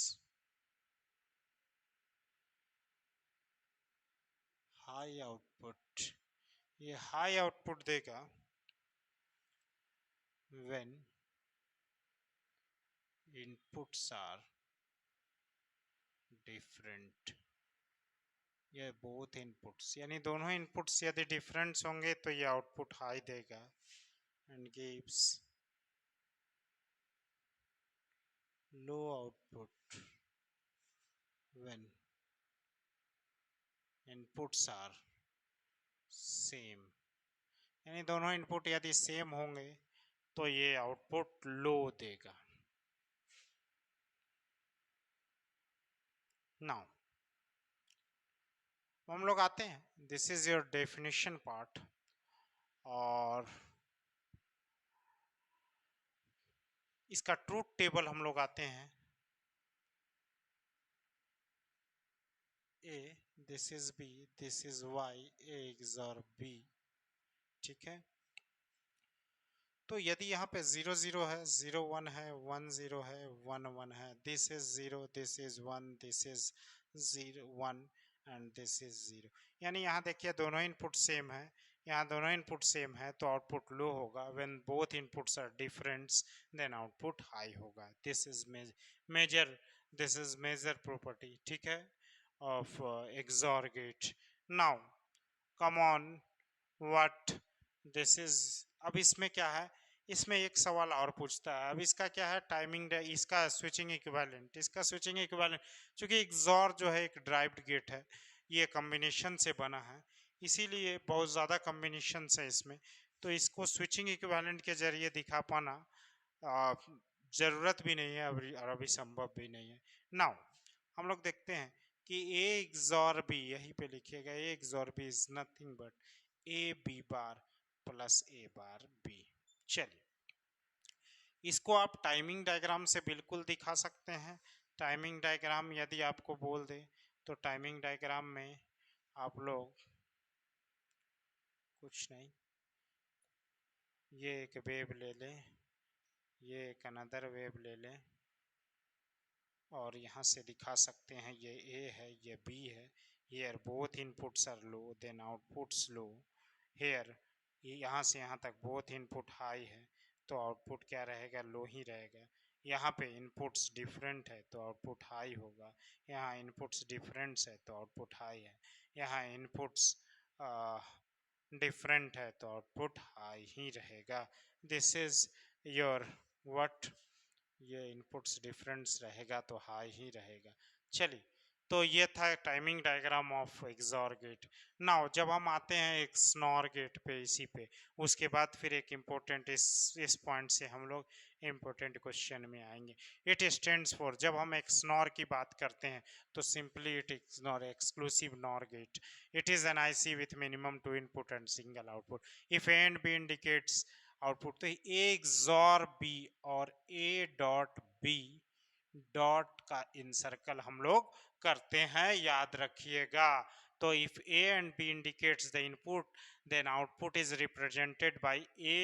A: high output. ये high output देगा when inputs are different. ये both inputs यानी दोनों inputs यदि difference होंगे तो ये आउटपुट हाई देगा and gives low output when inputs are same. यानी दोनों इनपुट यदि सेम होंगे तो ये आउटपुट लो देगा। नाउ हम लोग आते हैं, this is your definition part, और इसका ट्रूथ टेबल हम लोग आते हैं। A, this is B, this is Y, A XOR B। ठीक है, तो यदि यहाँ पे 0 0 है, 0 1 है, 1 0 है, 1 1 है, this is 0, this is 1, this is 0 1 and this is 0, यानी यहाँ देखिए दोनों इनपुट सेम है, यहाँ दोनों इनपुट सेम है तो आउटपुट लो होगा। When both inputs are different then output high होगा। This is major this is major property, ठीक है, of XOR gate. Now come on, what this is. अब इसमें क्या है, इसमें एक सवाल और पूछता है। अब इसका क्या है, टाइमिंग, इसका स्विचिंग इक्विवेलेंट, इसका स्विचिंग इक्विवेलेंट, क्योंकि XOR जो है एक ड्राइव्ड गेट है, ये कॉम्बिनेशन से बना है, इसीलिए बहुत ज़्यादा कॉम्बिनेशन है इसमें, तो इसको स्विचिंग इक्विवेलेंट के जरिए दिखा पाना ज़रूरत भी नहीं है और अभी संभव भी नहीं है। नाउ हम लोग देखते हैं कि A XOR B, यहीं पे लिखिएगा, A XOR B is nothing but A B bar plus A bar B। चलिए, इसको आप टाइमिंग डायग्राम से बिल्कुल दिखा सकते हैं। टाइमिंग डायग्राम यदि आपको बोल दे तो टाइमिंग डायग्राम में आप लोग कुछ नहीं, ये एक वेव ले लें, ये एक अनदर वेव ले लें और यहाँ से दिखा सकते हैं ये A है, ये B है। Here both inputs are low then outputs low. Here यहाँ से यहाँ तक बोथ इनपुट हाई है तो आउटपुट क्या रहेगा, लो ही रहेगा। यहाँ पे इनपुट्स डिफरेंट है तो आउटपुट हाई होगा। यहाँ इनपुट्स डिफरेंट्स है तो आउटपुट हाई है। यहाँ इनपुट्स डिफरेंट है तो आउटपुट हाई ही रहेगा। दिस इज योर व्हाट, ये इनपुट्स डिफरेंस रहेगा तो हाई ही रहेगा। चलिए, तो ये था timing diagram of XOR gate. Now जब हम आते हैं एक XNOR गेट पे, इसी पे उसके बाद फिर एक इम्पोर्टेंट, इस पॉइंट से हम लोग इम्पोर्टेंट क्वेश्चन में आएंगे। इट स्टैंड्स फॉर, जब हम XNOR की बात करते हैं तो simply it XNOR, exclusive NOR gate. It is an IC with minimum 2 input and single output. If A and B indicates output, तो A XOR B और A डॉट B डॉट का इन सर्कल हम लोग करते हैं, याद रखिएगा। तो if A and B indicates the input then output is represented by A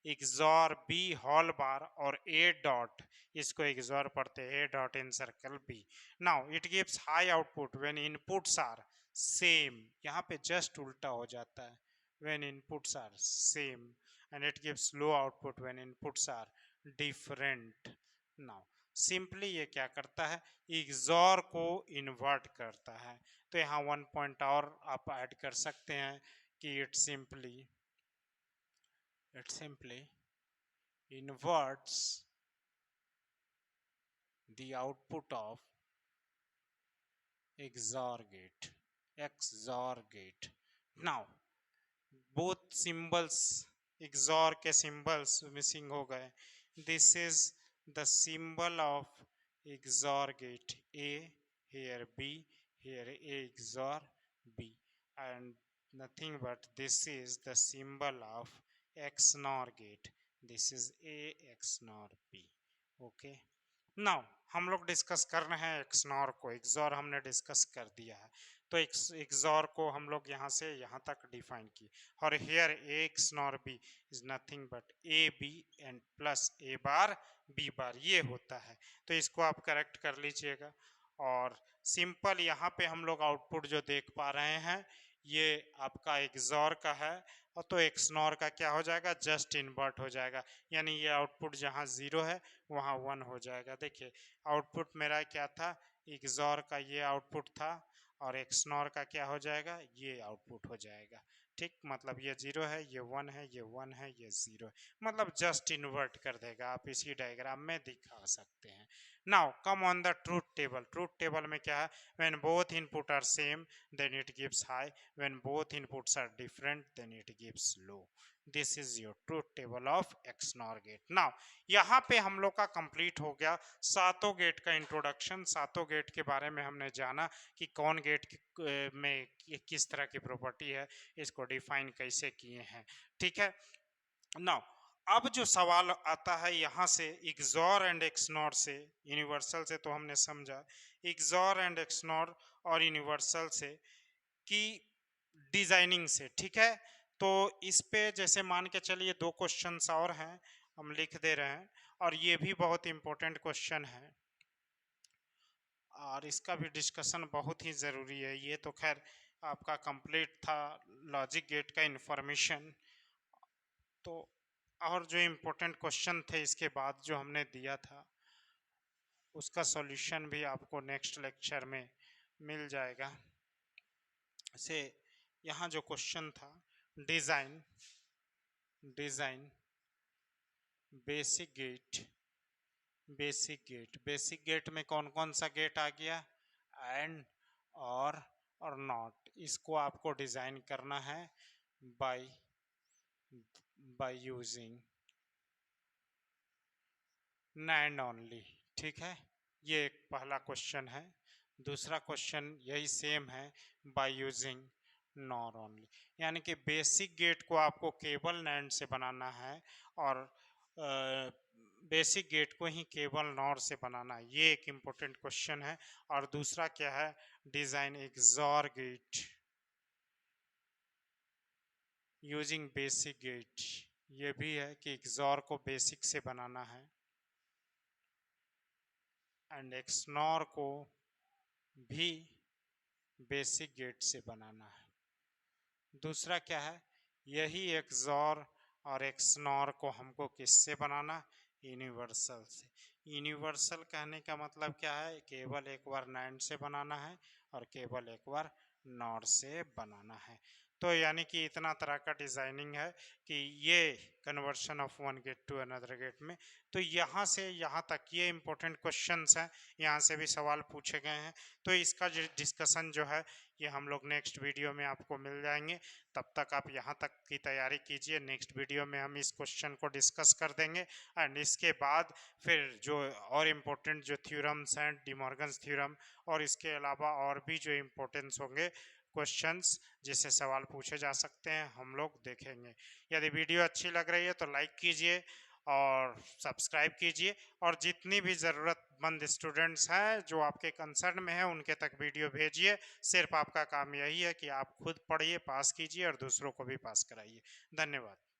A: XOR B whole bar और A डॉट, इसको XOR पढ़ते हैं, A dot in circle B। Now it gives high output when inputs are same, यहाँ पे just उल्टा हो जाता है, when inputs are same, and it gives low output when inputs are different। now simply ये क्या करता है, XOR को इन्वर्ट करता है। तो यहाँ 1 पॉइंट और आप ऐड कर सकते हैं कि it simply inverts the output of XOR gate। now both symbols, XOR के symbols मिसिंग हो गए। This is the symbol of XOR gate A, here B, here A XOR B, and nothing but this is the symbol of XNOR gate। this is A XNOR B। okay, now हम लोग discuss कर रहे हैं XNOR को। XOR हमने discuss कर दिया है, तो XOR को हम लोग यहाँ से यहाँ तक डिफाइन किए। और here A XNOR B is nothing but A B and plus A bar B bar, ये होता है। तो इसको आप करेक्ट कर लीजिएगा। और सिंपल यहाँ पे हम लोग आउटपुट जो देख पा रहे हैं ये आपका XOR का है, और तो XNOR का क्या हो जाएगा, जस्ट इन्वर्ट हो जाएगा, यानी ये आउटपुट जहाँ 0 है वहाँ 1 हो जाएगा। देखिए आउटपुट मेरा क्या था, XOR का ये आउटपुट था, और XNOR का क्या हो जाएगा, ये आउटपुट हो जाएगा। ठीक, मतलब ये 0 है, ये 1 है, ये 1 है, ये 0 है, मतलब जस्ट इन्वर्ट कर देगा। आप इसी डायग्राम में दिखा सकते हैं। Now come on the truth table. Truth table में क्या है, when both input are same then it gives high, when both inputs are different then it gives low. This is your truth table of XNOR gate. नाउ यहाँ पे हम लोग का complete हो गया सातों गेट का इंट्रोडक्शन। सातों गेट के बारे में हमने जाना कि कौन गेट में किस तरह की प्रॉपर्टी है, इसको डिफाइन कैसे किए हैं। ठीक है, नाउ अब जो सवाल आता है यहाँ से XOR एंड XNOR से, यूनिवर्सल से तो हमने समझा, XOR एंड XNOR और यूनिवर्सल से कि डिजाइनिंग से, ठीक है। तो इस पे जैसे मान के चलिए दो क्वेश्चंस और हैं, हम लिख दे रहे हैं, और ये भी बहुत इंपॉर्टेंट क्वेश्चन है और इसका भी डिस्कशन बहुत ही ज़रूरी है। ये तो खैर आपका कंप्लीट था लॉजिक गेट का इंफॉर्मेशन। तो और जो इम्पोर्टेंट क्वेश्चन थे इसके बाद जो हमने दिया था उसका सॉल्यूशन भी आपको नेक्स्ट लेक्चर में मिल जाएगा। से यहाँ जो क्वेश्चन था design design basic gate, basic gate में कौन कौन सा गेट आ गया, एंड, और नॉट। इसको आपको डिज़ाइन करना है बाय यूजिंग नैंड ओनली, ठीक है। ये एक पहला क्वेश्चन है। दूसरा क्वेश्चन यही सेम है, बाय यूजिंग नॉर ओनली, यानी कि बेसिक गेट को आपको केवल नैंड से बनाना है और बेसिक गेट को ही केवल नॉर से बनाना है। ये एक इम्पोर्टेंट क्वेश्चन है। और दूसरा क्या है, design XOR gate using basic gate. ये भी है कि एक्सॉर को बेसिक से बनाना है एंड एक्सनॉर को भी बेसिक गेट से बनाना है। दूसरा क्या है, यही एक्सॉर और एक्सनॉर को हमको किससे बनाना, यूनिवर्सल से। यूनिवर्सल कहने का मतलब क्या है, केवल एक बार नैंड से बनाना है और केवल एक बार नॉर से बनाना है। तो यानी कि इतना तरह का डिजाइनिंग है कि ये conversion of one gate to another gate में। तो यहाँ से यहाँ तक ये इंपॉर्टेंट क्वेश्चंस हैं, यहाँ से भी सवाल पूछे गए हैं। तो इसका जो डिस्कशन जो है ये हम लोग नेक्स्ट वीडियो में आपको मिल जाएंगे। तब तक आप यहाँ तक की तैयारी कीजिए। नेक्स्ट वीडियो में हम इस क्वेश्चन को डिस्कस कर देंगे एंड इसके बाद फिर जो और इम्पोर्टेंट जो थ्योरम्स हैं, डिमॉर्गन्स थ्योरम, और इसके अलावा और भी जो इम्पोर्टेंस होंगे क्वेश्चंस जिससे सवाल पूछे जा सकते हैं, हम लोग देखेंगे। यदि वीडियो अच्छी लग रही है तो लाइक कीजिए और सब्सक्राइब कीजिए, और जितनी भी ज़रूरतमंद स्टूडेंट्स हैं जो आपके कंसर्न में हैं उनके तक वीडियो भेजिए। सिर्फ आपका काम यही है कि आप खुद पढ़िए, पास कीजिए और दूसरों को भी पास कराइए। धन्यवाद।